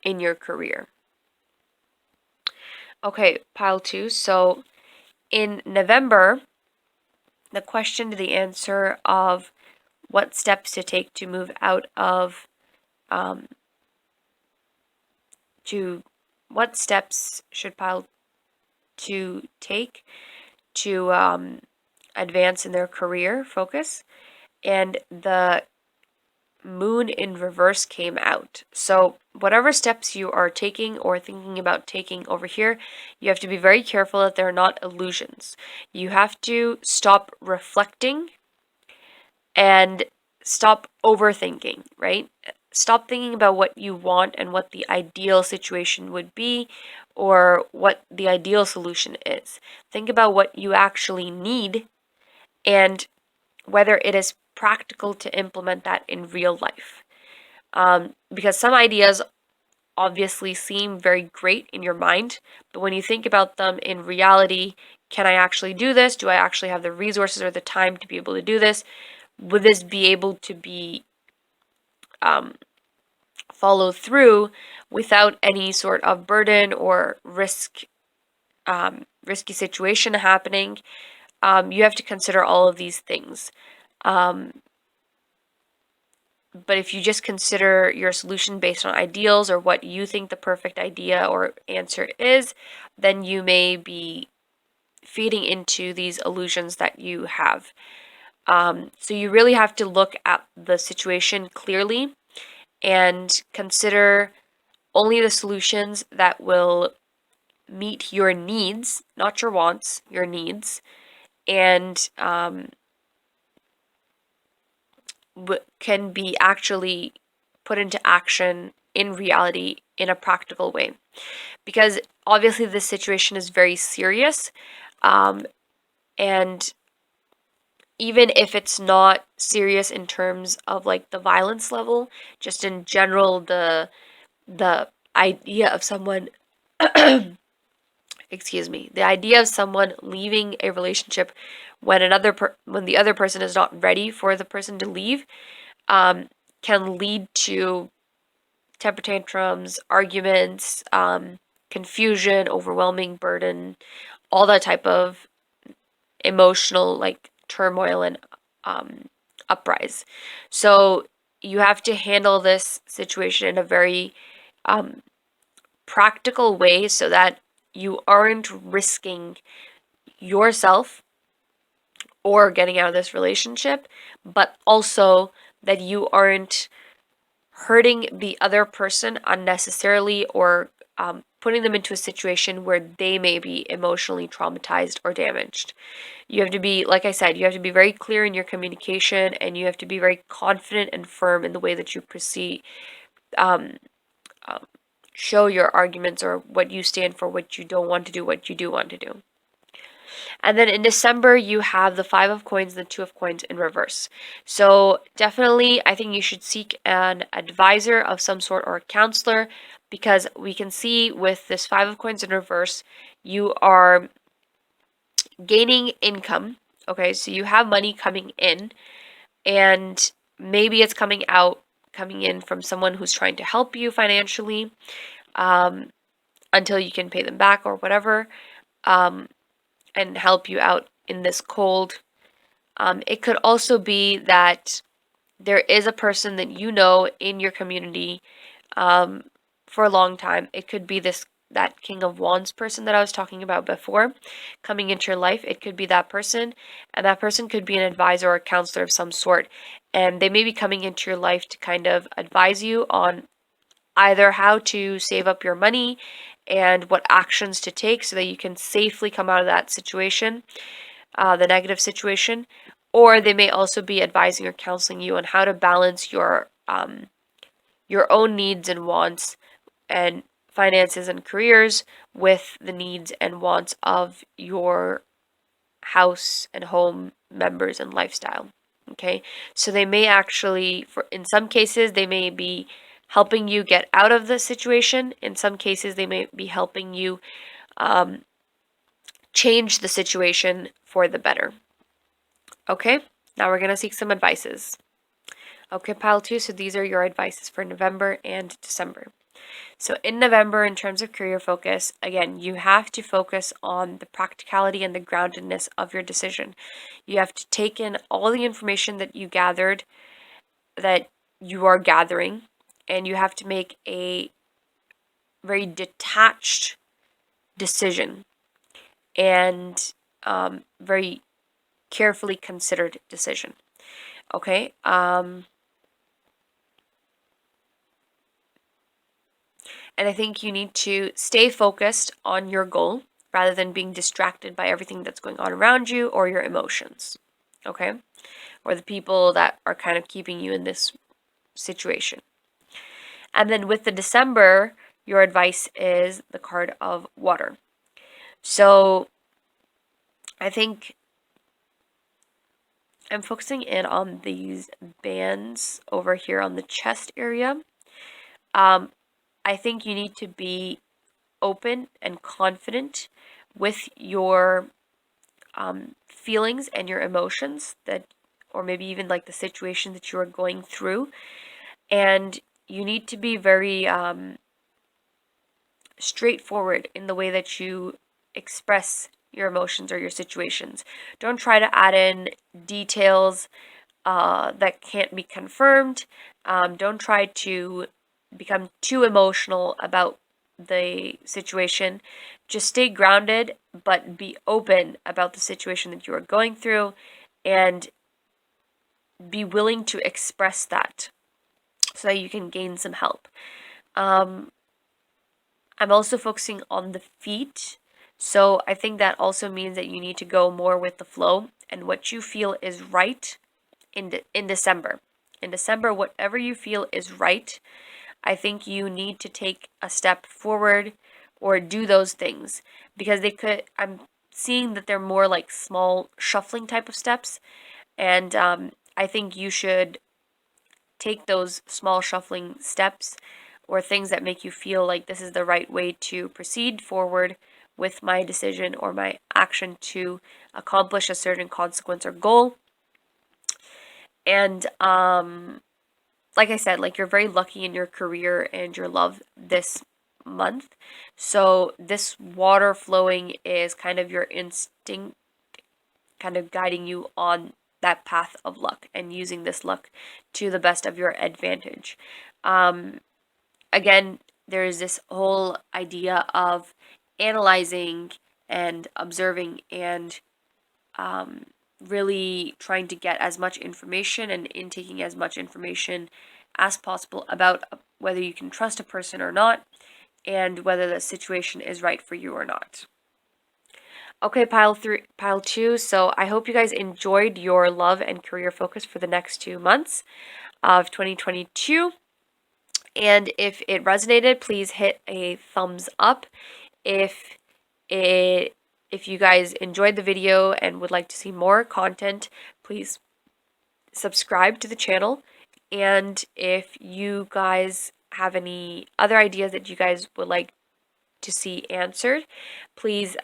in your career? Okay, pile 2. So in November, the question to the answer of what steps to take to move out of, what steps should pile 2 take to advance in their career focus, and the moon in reverse came out. So whatever steps you are taking or thinking about taking over here, you have to be very careful that they're not illusions. You have to stop reflecting and stop overthinking, right? Stop thinking about what you want and what the ideal situation would be or what the ideal solution is. Think about what you actually need and whether it is practical to implement that in real life. Because some ideas obviously seem very great in your mind, but when you think about them in reality, can I actually do this? Do I actually have the resources or the time to be able to do this? Would this be able to be followed through without any sort of burden or risky situation happening? You have to consider all of these things. But if you just consider your solution based on ideals or what you think the perfect idea or answer is, then you may be feeding into these illusions that you have. So you really have to look at the situation clearly and consider only the solutions that will meet your needs, not your wants, your needs, and can be actually put into action in reality in a practical way. Because obviously, this situation is very serious, and even if it's not serious in terms of like the violence level, just in general, the idea of someone excuse me, the idea of someone leaving a relationship when when the other person is not ready for the person to leave, can lead to temper tantrums, arguments, confusion, overwhelming burden, all that type of emotional like turmoil and uprise. So you have to handle this situation in a very practical way so that you aren't risking yourself or getting out of this relationship, but also that you aren't hurting the other person unnecessarily or putting them into a situation where they may be emotionally traumatized or damaged. You have to be, like I said, you have to be very clear in your communication and you have to be very confident and firm in the way that you proceed, um, show your arguments or what you stand for, what you don't want to do, what you do want to do. And then in December, you have the Five of Coins and the Two of Coins in reverse. So definitely, I think you should seek an advisor of some sort or a counselor because we can see with this Five of Coins in reverse, you are gaining income. Okay, so you have money coming in, and maybe it's coming in from someone who's trying to help you financially until you can pay them back or whatever. And help you out in this cold. It could also be that there is a person that you know in your community for a long time. It could be that King of Wands person that I was talking about before coming into your life. It could be that person, and that person could be an advisor or a counselor of some sort. And they may be coming into your life to kind of advise you on either how to save up your money and what actions to take so that you can safely come out of that situation, the negative situation, or they may also be advising or counseling you on how to balance your own needs and wants and finances and careers with the needs and wants of your house and home members and lifestyle. Okay, so they may actually, for in some cases, they may be helping you get out of the situation. In some cases, they may be helping you change the situation for the better. Okay, now we're going to seek some advices. Okay, pile two, so these are your advices for November and December. So in November, in terms of career focus, again, you have to focus on the practicality and the groundedness of your decision. You have to take in all the information that you gathered, that you are gathering, and you have to make a very detached decision and very carefully considered decision. Okay. And I think you need to stay focused on your goal rather than being distracted by everything that's going on around you or your emotions. Okay. Or the people that are kind of keeping you in this situation. And then with the December, your advice is the card of water. So I think I'm focusing in on these bands over here on the chest area. I think you need to be open and confident with your feelings and your emotions that, or maybe even like the situation that you are going through. And you need to be very straightforward in the way that you express your emotions or your situations. Don't try to add in details that can't be confirmed. Don't try to become too emotional about the situation. Just stay grounded, but be open about the situation that you are going through and be willing to express that so that you can gain some help. I'm also focusing on the feet. So I think that also means that you need to go more with the flow and what you feel is right in December. In December, whatever you feel is right, I think you need to take a step forward or do those things because I'm seeing that they're more like small shuffling type of steps. And I think you should take those small shuffling steps or things that make you feel like this is the right way to proceed forward with my decision or my action to accomplish a certain consequence or goal. And like I said, like you're very lucky in your career and your love this month. So this water flowing is kind of your instinct kind of guiding you on that path of luck and using this luck to the best of your advantage. Um, Again, there's this whole idea of analyzing and observing and um, really trying to get as much information and intaking as much information as possible about whether you can trust a person or not and whether the situation is right for you or not. Okay, pile two. So I hope you guys enjoyed your love and career focus for the next 2 months of 2022. And if it resonated, please hit a thumbs up. If it if you guys enjoyed the video and would like to see more content, please subscribe to the channel. And if you guys have any other ideas that you guys would like to see answered, please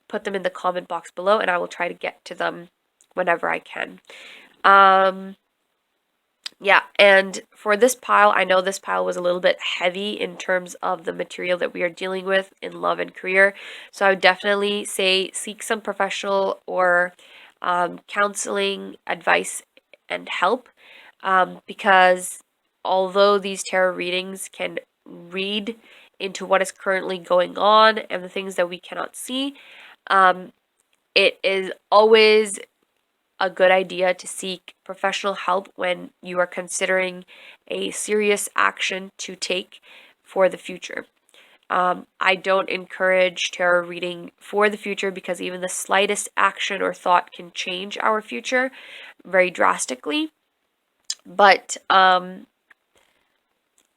put them in the comment box below and I will try to get to them whenever I can. Yeah, and for this pile, I know this pile was a little bit heavy in terms of the material that we are dealing with in love and career. So I would definitely say seek some professional or counseling advice and help because although these tarot readings can read into what is currently going on and the things that we cannot see, it is always a good idea to seek professional help when you are considering a serious action to take for the future. I don't encourage tarot reading for the future because even the slightest action or thought can change our future very drastically. But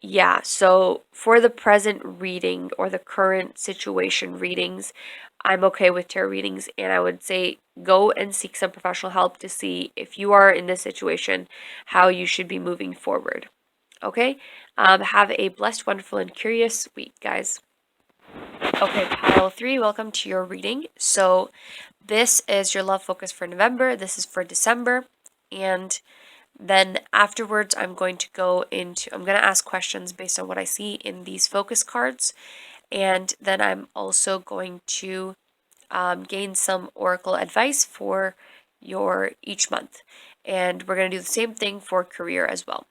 yeah, so for the present reading or the current situation readings, I'm okay with tarot readings, and I would say go and seek some professional help to see if you are in this situation, how you should be moving forward. Okay? Have a blessed, wonderful, and curious week, guys. Okay, pile three, welcome to your reading. So, this is your love focus for November, this is for December, and then afterwards, I'm going to ask questions based on what I see in these focus cards. And then I'm also going to gain some oracle advice for your each month. And we're going to do the same thing for career as well.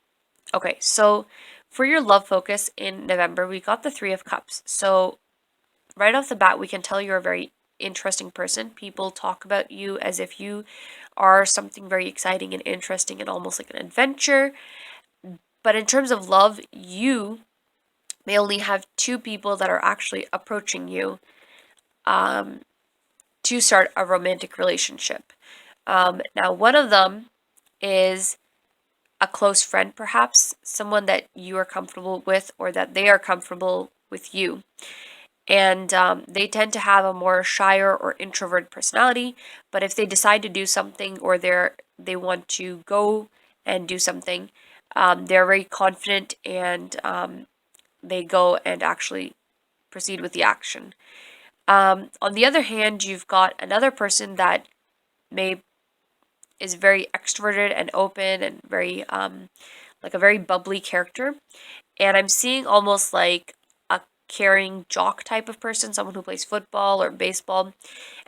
Okay, so for your love focus in November, we got the Three of Cups. So right off the bat, we can tell you're a very interesting person. People talk about you as if you are something very exciting and interesting and almost like an adventure. But in terms of love, you may only have two people that are actually approaching you to start a romantic relationship. Now, one of them is a close friend, perhaps, someone that you are comfortable with or that they are comfortable with you. And they tend to have a more shyer or introvert personality, but if they decide to do something or they want to go and do something, they're very confident and they go and actually proceed with the action. On the other hand, you've got another person that is very extroverted and open and very like a very bubbly character, and I'm seeing almost like a caring jock type of person, someone who plays football or baseball,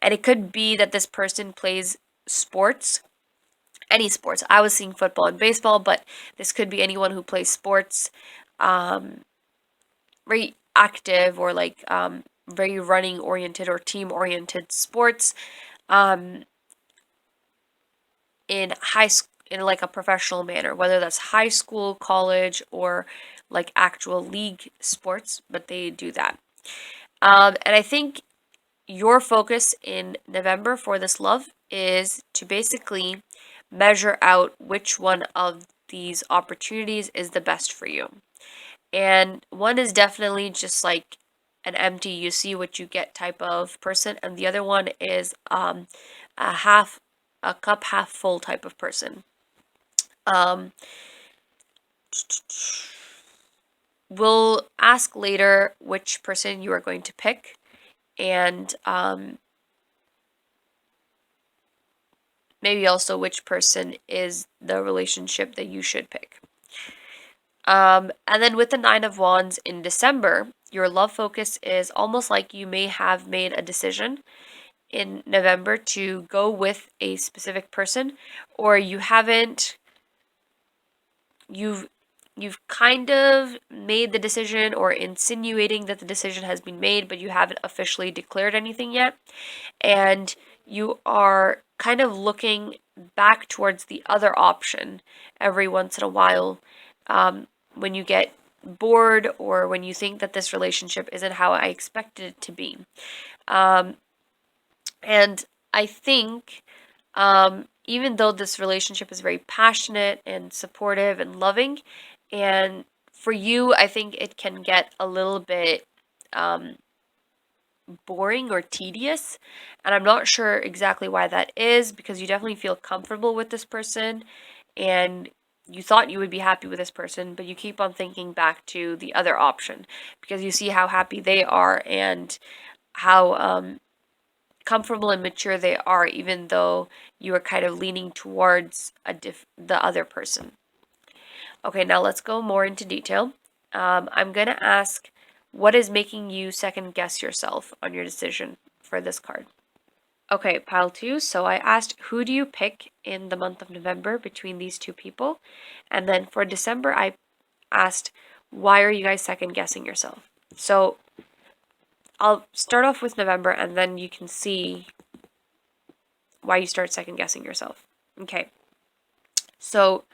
and it could be that this person plays sports, any sports. I was seeing football and baseball, but this could be anyone who plays sports, very active or like very running oriented or team oriented sports. In in like a professional manner, whether that's high school, college, or like actual league sports, but they do that. And I think your focus in November for this love is to basically measure out which one of these opportunities is the best for you. And one is definitely just like an empty, you see what you get type of person, and the other one is a half, a cup half full type of person. Um, we'll ask later which person you are going to pick, and maybe also which person is the relationship that you should pick. And then with the Nine of Wands in December, your love focus is almost like you may have made a decision in November to go with a specific person, or you haven't, you've you've kind of made the decision or insinuating that the decision has been made, but you haven't officially declared anything yet. And you are kind of looking back towards the other option every once in a while, when you get bored or when you think that this relationship isn't how I expected it to be. Um, and I think, even though this relationship is very passionate and supportive and loving, and for you, I think it can get a little bit um, boring or tedious. And I'm not sure exactly why that is, because you definitely feel comfortable with this person and you thought you would be happy with this person, but you keep on thinking back to the other option because you see how happy they are and how comfortable and mature they are, even though you are kind of leaning towards the other person. Okay, now let's go more into detail. I'm going to ask, what is making you second guess yourself on your decision for this card? Okay, pile two. So I asked, who do you pick in the month of November between these two people? And then for December, I asked, why are you guys second guessing yourself? So I'll start off with November and then you can see why you start second guessing yourself. Okay. So,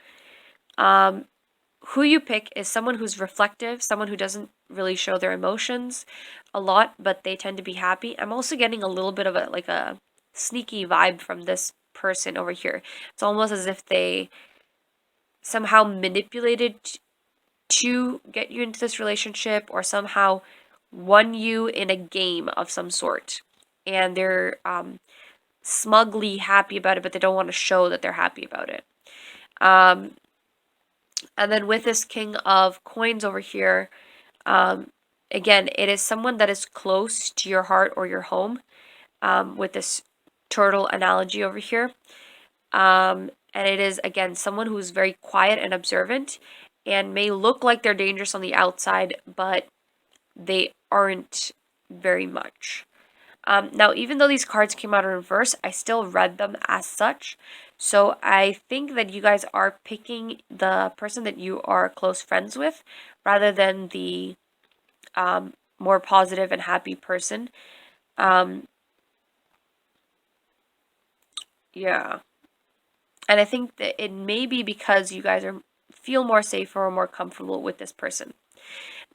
who you pick is someone who's reflective, someone who doesn't really show their emotions a lot, but they tend to be happy. I'm also getting a little bit of a sneaky vibe from this person over here. It's almost as if they somehow manipulated to get you into this relationship or somehow won you in a game of some sort. And they're smugly happy about it, but they don't want to show that they're happy about it. And then with this King of Coins over here, again, it is someone that is close to your heart or your home, with this turtle analogy over here. And it is, again, someone who's very quiet and observant and may look like they're dangerous on the outside, but they aren't very much. Now, even though these cards came out in reverse, I still read them as such. So I think that you guys are picking the person that you are close friends with rather than the more positive and happy person. Yeah. And I think that it may be because you guys feel more safer or more comfortable with this person.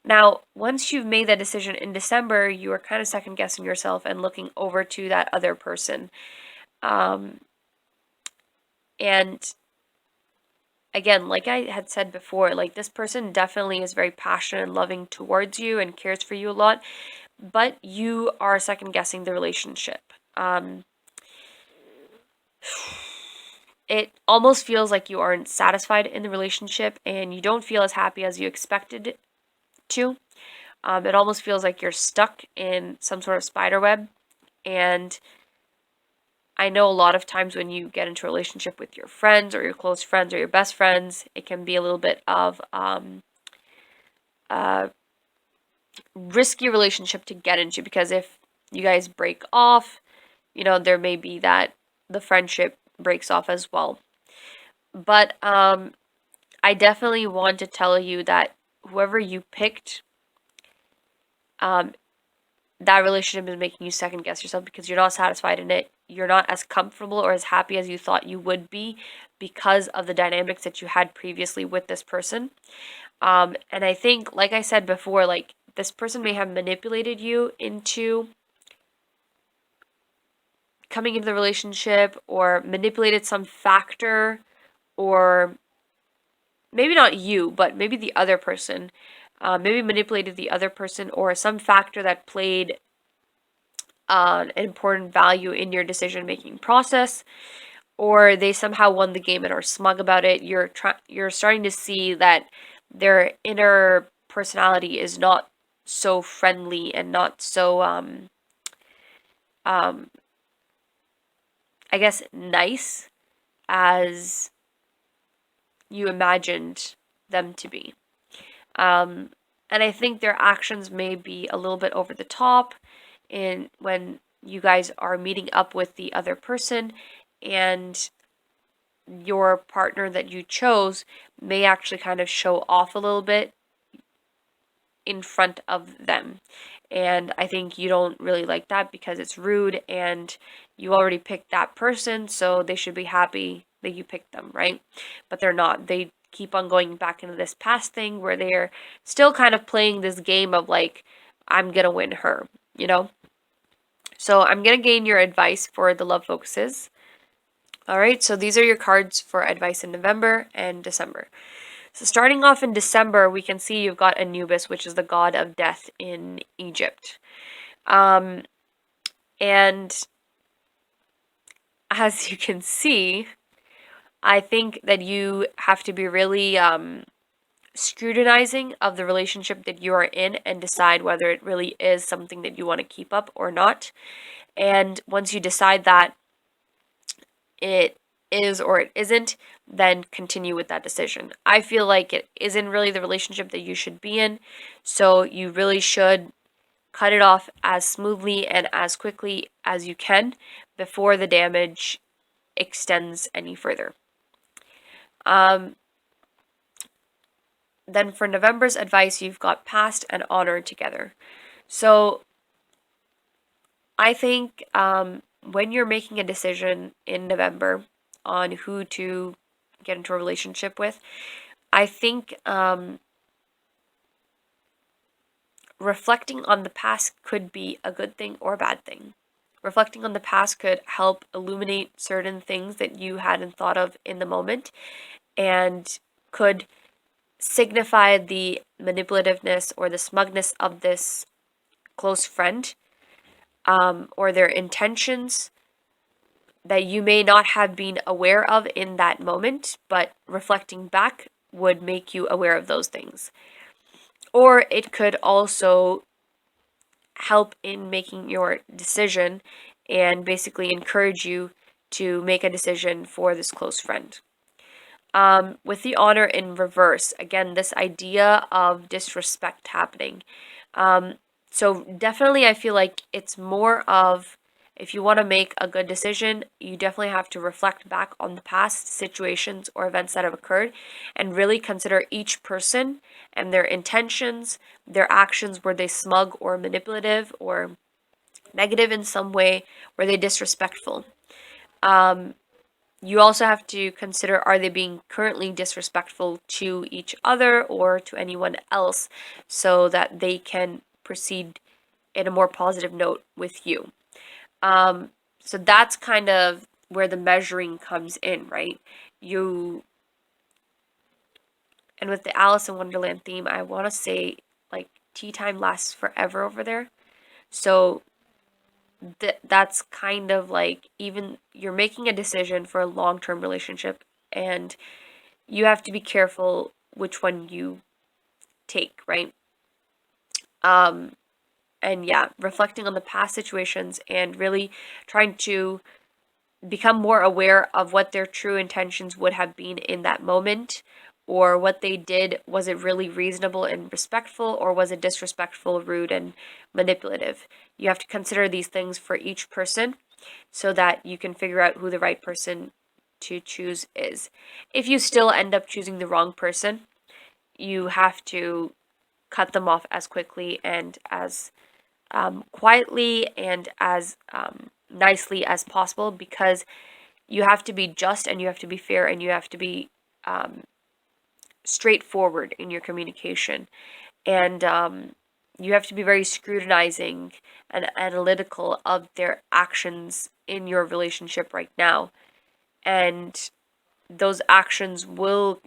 Now, once you've made that decision in December, you are kind of second guessing yourself and looking over to that other person. And again, like I had said before, like this person definitely is very passionate and loving towards you and cares for you a lot, but you are second guessing the relationship. It almost feels like you aren't satisfied in the relationship and you don't feel as happy as you expected to. It almost feels like you're stuck in some sort of spider web. And I know a lot of times when you get into a relationship with your friends or your close friends or your best friends, it can be a little bit of a risky relationship to get into because if you guys break off, there may be that the friendship breaks off as well. But I definitely want to tell you that whoever you picked, that relationship is making you second guess yourself because you're not satisfied in it. You're not as comfortable or as happy as you thought you would be because of the dynamics that you had previously with this person. And I think, like I said before, like this person may have manipulated you into coming into the relationship or manipulated some factor, or maybe not you, but maybe the other person. Maybe manipulated the other person or some factor that played an important value in your decision making process, or they somehow won the game and are smug about it. You're starting to see that their inner personality is not so friendly and not so um I guess nice as you imagined them to be. Um and I think their actions may be a little bit over the top in when you guys are meeting up with the other person, and your partner that you chose may actually kind of show off a little bit in front of them. And I think you don't really like that because it's rude and you already picked that person, so they should be happy that you picked them, right? But they're not. They keep on going back into this past thing where they're still kind of playing this game of like, I'm gonna win her, you know? So I'm gonna gain your advice for the love focuses. All right, so these are your cards for advice in November and December. So starting off in December, we can see you've got Anubis, which is the god of death in Egypt. And as you can see, I think that you have to be really scrutinizing of the relationship that you are in and decide whether it really is something that you want to keep up or not. And once you decide that it is or it isn't, then continue with that decision. I feel like it isn't really the relationship that you should be in, so you really should cut it off as smoothly and as quickly as you can before the damage extends any further. Then for November's advice, you've got past and honor together. So I think when you're making a decision in November on who to get into a relationship with, I think reflecting on the past could be a good thing or a bad thing. Reflecting on the past could help illuminate certain things that you hadn't thought of in the moment and could signify the manipulativeness or the smugness of this close friend, or their intentions that you may not have been aware of in that moment, but reflecting back would make you aware of those things. Or it could also help in making your decision and basically encourage you to make a decision for this close friend. With the honor in reverse, again, this idea of disrespect happening. So definitely, I feel like it's more of, if you want to make a good decision, you definitely have to reflect back on the past situations or events that have occurred and really consider each person and their intentions, their actions. Were they smug or manipulative or negative in some way? Were they disrespectful? You also have to consider, are they being currently disrespectful to each other or to anyone else so that they can proceed in a more positive note with you. So that's kind of where the measuring comes in, right? You, and with the Alice in Wonderland theme, I want to say like tea time lasts forever over there. So that's kind of like, even you're making a decision for a long-term relationship and you have to be careful which one you take, right? And yeah, reflecting on the past situations and really trying to become more aware of what their true intentions would have been in that moment, or what they did. Was it really reasonable and respectful, or was it disrespectful, rude, and manipulative? You have to consider these things for each person so that you can figure out who the right person to choose is. If you still end up choosing the wrong person, you have to cut them off as quickly and as quietly and as nicely as possible, because you have to be just and you have to be fair and you have to be straightforward in your communication. And you have to be very scrutinizing and analytical of their actions in your relationship right now. And those actions will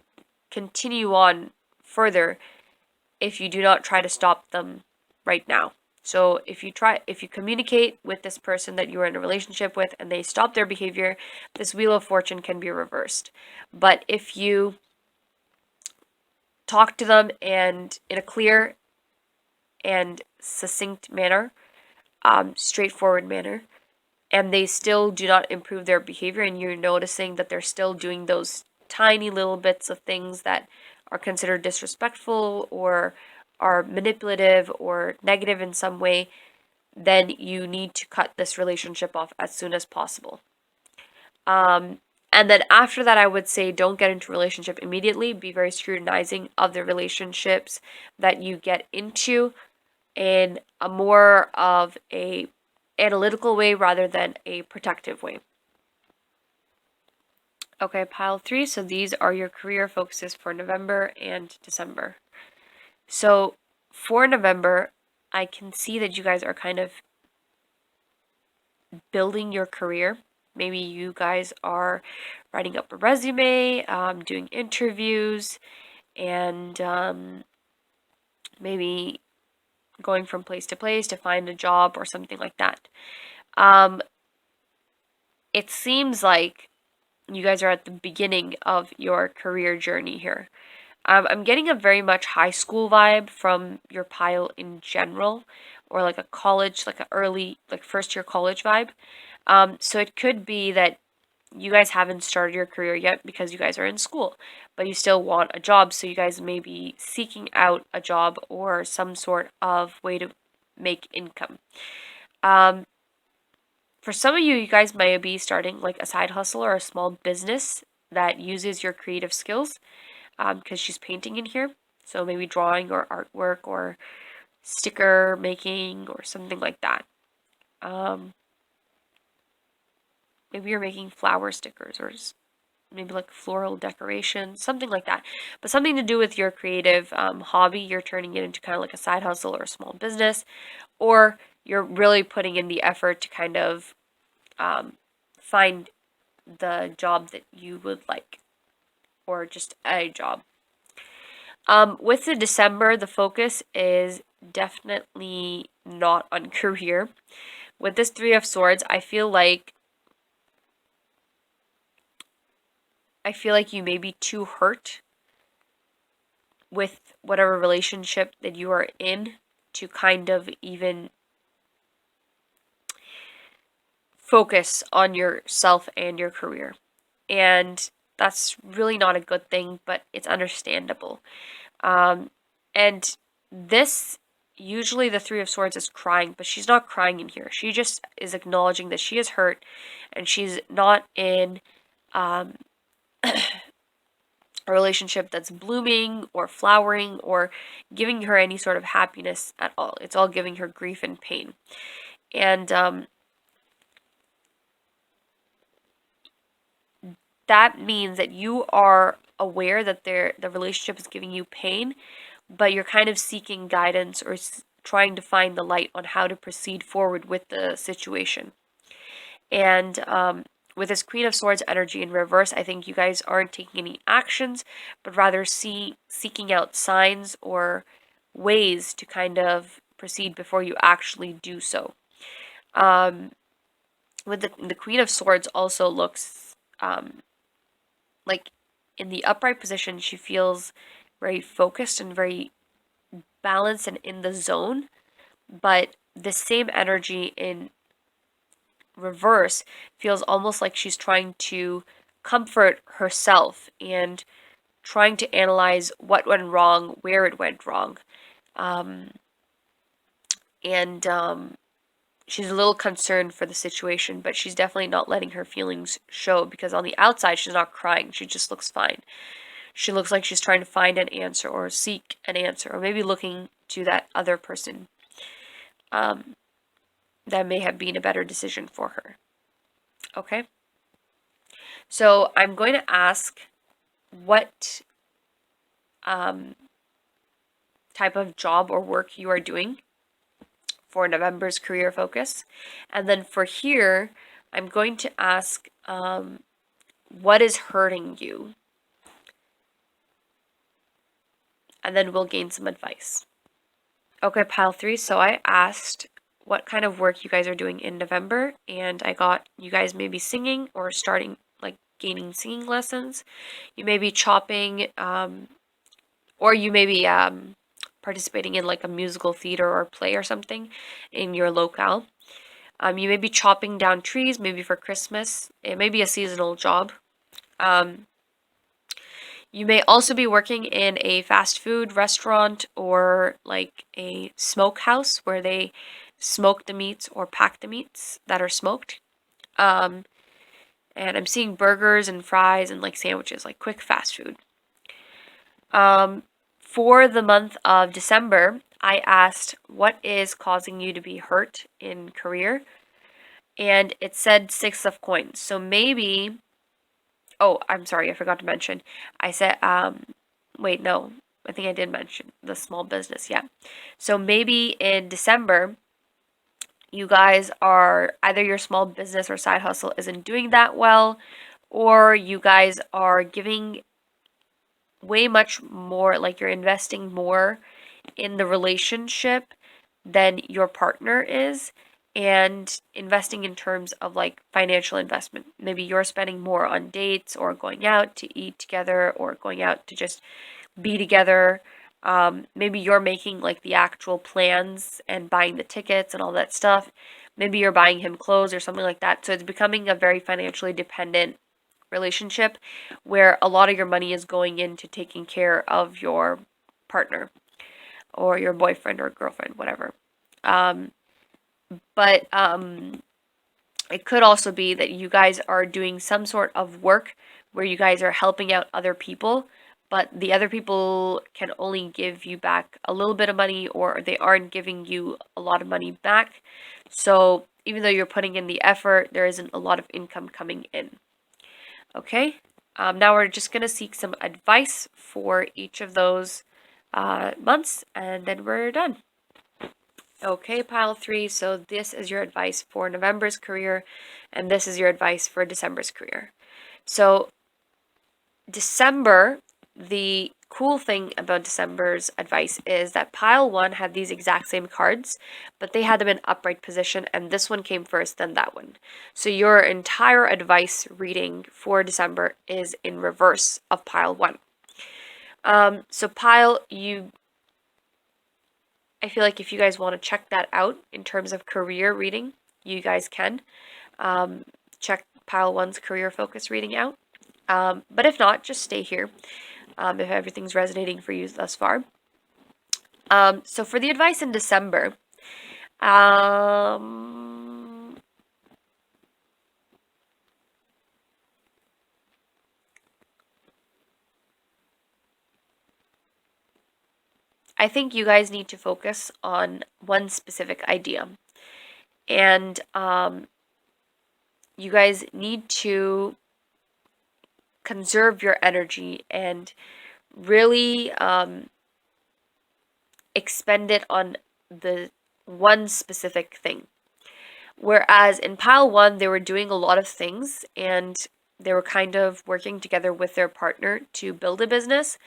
continue on further if you do not try to stop them right now. So if you communicate with this person that you are in a relationship with and they stop their behavior, this wheel of fortune can be reversed. But if you talk to them and in a clear and succinct manner, straightforward manner, and they still do not improve their behavior, and you're noticing that they're still doing those tiny little bits of things that are considered disrespectful or are manipulative or negative in some way, then you need to cut this relationship off as soon as possible. And then after that, I would say don't get into a relationship immediately. Be very scrutinizing of the relationships that you get into in a more of a analytical way rather than a protective way. Okay, pile 3. So these are your career focuses for November and December. So for November, I can see that you guys are kind of building your career. Maybe you guys are writing up a resume, doing interviews, and maybe going from place to place to find a job or something like that. It seems like you guys are at the beginning of your career journey here. I'm getting a very much high school vibe from your pile in general, or like a college, like a early, like first year college vibe. So it could be that you guys haven't started your career yet because you guys are in school, but you still want a job, so you guys may be seeking out a job or some sort of way to make income. For some of you, you guys may be starting like a side hustle or a small business that uses your creative skills, because she's painting in here. So maybe drawing or artwork or sticker making or something like that. Maybe you're making flower stickers or maybe like floral decoration, something like that. But something to do with your creative hobby, you're turning it into kind of like a side hustle or a small business, or you're really putting in the effort to kind of find the job that you would like, or just a job. With the December, the focus is definitely not on career. With this Three of Swords, I feel like you may be too hurt with whatever relationship that you are in to kind of even focus on yourself and your career. And that's really not a good thing, but it's understandable. And this, usually the Three of Swords is crying, but she's not crying in here. She just is acknowledging that she is hurt and she's not in a relationship that's blooming or flowering or giving her any sort of happiness at all. It's all giving her grief and pain. And that means that you are aware that the relationship is giving you pain, but you're kind of seeking guidance or trying to find the light on how to proceed forward with the situation. And with this Queen of Swords energy in reverse, I think you guys aren't taking any actions, but rather seeking out signs or ways to kind of proceed before you actually do so. With the Queen of Swords also looks like in the upright position, she feels very focused and very balanced and in the zone, but the same energy in reverse feels almost like she's trying to comfort herself and trying to analyze what went wrong, where it went wrong. And she's a little concerned for the situation, but she's definitely not letting her feelings show, because on the outside she's not crying. She just looks fine. She looks like she's trying to find an answer or seek an answer, or maybe looking to that other person. that may have been a better decision for her. Okay? So I'm going to ask what type of job or work you are doing for November's career focus. And then for here, I'm going to ask what is hurting you? And then we'll gain some advice. Okay, pile 3. So I asked what kind of work you guys are doing in November, and I got you guys maybe singing or starting, like, gaining singing lessons. You may be chopping, or you may be participating in like a musical theater or play or something in your locale. You may be chopping down trees, maybe for Christmas. It may be a seasonal job. You may also be working in a fast food restaurant or like a smokehouse where they smoke the meats or pack the meats that are smoked. And I'm seeing burgers and fries and like sandwiches, like quick fast food. For the month of December, I asked what is causing you to be hurt in career, and it said 6 of coins. So maybe, oh, I'm sorry, I forgot to mention. I said, wait, no, I think I did mention the small business, yeah. So maybe in December, you guys are either your small business or side hustle isn't doing that well, or you guys are giving way much more, like you're investing more in the relationship than your partner is, and investing in terms of like financial investment. Maybe you're spending more on dates or going out to eat together or going out to just be together. Maybe you're making like the actual plans and buying the tickets and all that stuff. Maybe you're buying him clothes or something like that. So it's becoming a very financially dependent relationship where a lot of your money is going into taking care of your partner or your boyfriend or girlfriend, whatever. But it could also be that you guys are doing some sort of work where you guys are helping out other people, but the other people can only give you back a little bit of money, or they aren't giving you a lot of money back. So even though you're putting in the effort, there isn't a lot of income coming in. Okay, now we're just going to seek some advice for each of those months, and then we're done. Okay, pile 3, so this is your advice for November's career, and this is your advice for December's career. So December, the cool thing about December's advice is that pile 1 had these exact same cards, but they had them in upright position, and this one came first, then that one. So your entire advice reading for December is in reverse of pile 1. So pile, I feel like if you guys want to check that out in terms of career reading, you guys can check pile 1's career focus reading out. But if not, just stay here if everything's resonating for you thus far. So for the advice in December, I think you guys need to focus on one specific idea. And you guys need to conserve your energy and really expend it on the one specific thing. Whereas in pile 1, they were doing a lot of things and they were kind of working together with their partner to build a business.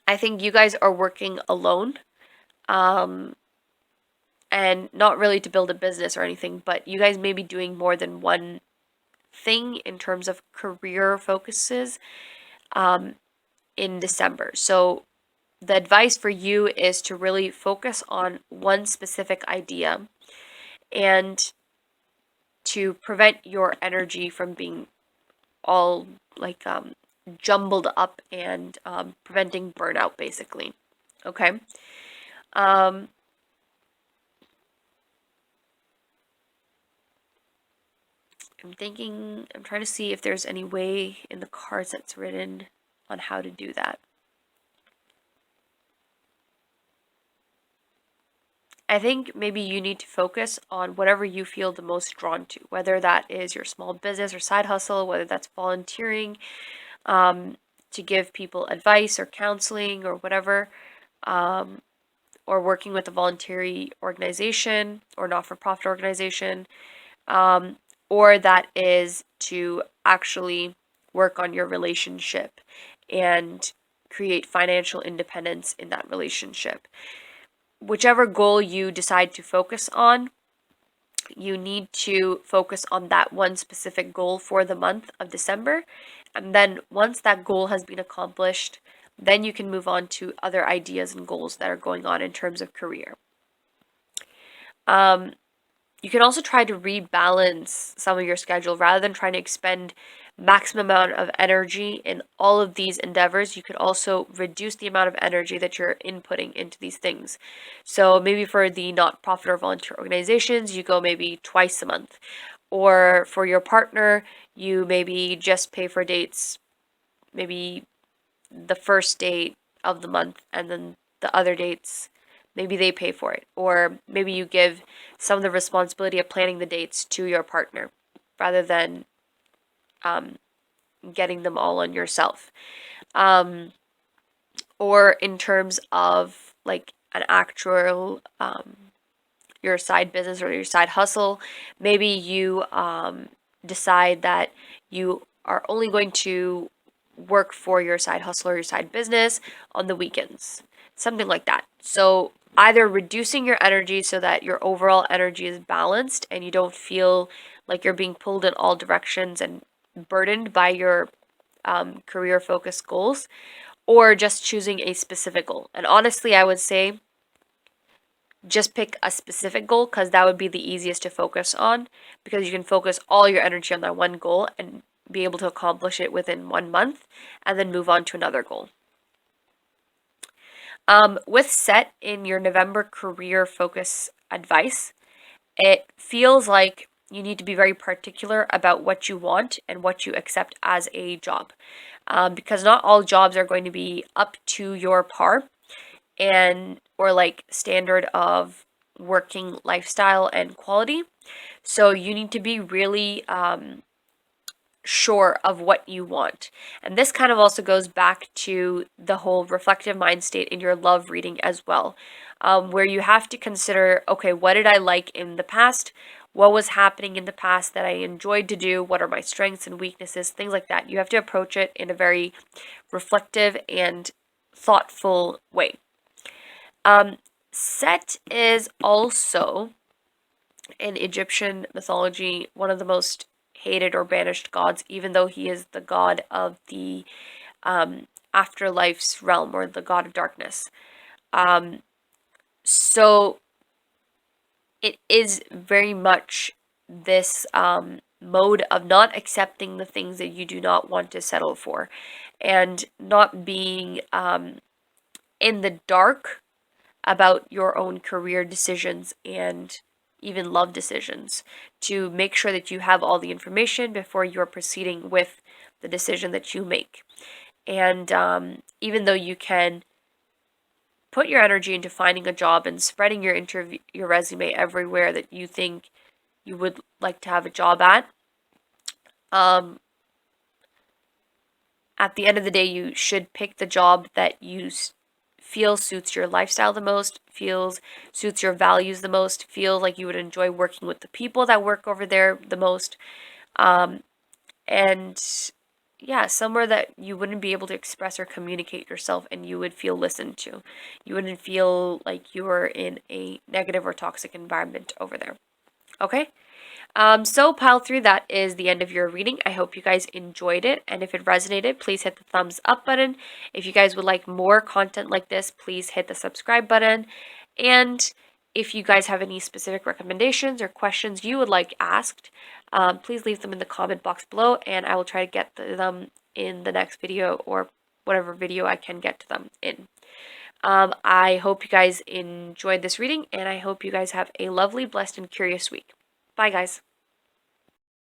I think you guys are working alone, and not really to build a business or anything, but you guys may be doing more than one thing in terms of career focuses in December. So the advice for you is to really focus on one specific idea and to prevent your energy from being all like jumbled up and preventing burnout, basically. Okay. I'm trying to see if there's any way in the cards that's written on how to do that. I think maybe you need to focus on whatever you feel the most drawn to, whether that is your small business or side hustle, whether that's volunteering, um, to give people advice or counseling or whatever, um, or working with a voluntary organization or not for profit organization, um, or that is to actually work on your relationship and create financial independence in that relationship. Whichever goal you decide to focus on, you need to focus on that one specific goal for the month of December. And then once that goal has been accomplished, then you can move on to other ideas and goals that are going on in terms of career. You can also try to rebalance some of your schedule rather than trying to expend maximum amount of energy in all of these endeavors. You could also reduce the amount of energy that you're inputting into these things. So maybe for the not-profit or volunteer organizations, you go maybe twice a month. Or for your partner, you maybe just pay for dates, maybe the first date of the month and then the other dates maybe they pay for it, or maybe you give some of the responsibility of planning the dates to your partner rather than getting them all on yourself. Or in terms of like an actual your side business or your side hustle, maybe you decide that you are only going to work for your side hustle or your side business on the weekends, something like that. So either reducing your energy so that your overall energy is balanced and you don't feel like you're being pulled in all directions and burdened by your career focused goals, or just choosing a specific goal. And honestly, I would say just pick a specific goal because that would be the easiest to focus on, because you can focus all your energy on that one goal and be able to accomplish it within 1 month and then move on to another goal. With set in your November career focus advice, it feels like you need to be very particular about what you want and what you accept as a job, because not all jobs are going to be up to your par and or like standard of working lifestyle and quality. So you need to be really sure of what you want. And this kind of also goes back to the whole reflective mind state in your love reading as well, where you have to consider, okay, what did I like in the past? What was happening in the past that I enjoyed to do? What are my strengths and weaknesses? Things like that. You have to approach it in a very reflective and thoughtful way. Set is also in Egyptian mythology one of the most hated or banished gods, even though he is the god of the afterlife's realm, or the god of darkness. So it is very much this mode of not accepting the things that you do not want to settle for, and not being in the dark about your own career decisions and even love decisions, to make sure that you have all the information before you're proceeding with the decision that you make. And even though you can put your energy into finding a job and spreading your resume everywhere that you think you would like to have a job at the end of the day, you should pick the job that you feel suits your lifestyle the most, feels suits your values the most, feel like you would enjoy working with the people that work over there the most, and yeah, somewhere that you wouldn't be able to express or communicate yourself and you would feel listened to. You wouldn't feel like you were in a negative or toxic environment over there. Okay? So pile through, that is the end of your reading. I hope you guys enjoyed it, and if it resonated, please hit the thumbs up button. If you guys would like more content like this, please hit the subscribe button. And if you guys have any specific recommendations or questions you would like asked, please leave them in the comment box below, and I will try to get them in the next video, or whatever video I can get to them in. I hope you guys enjoyed this reading, and I hope you guys have a lovely, blessed, and curious week. Bye, guys.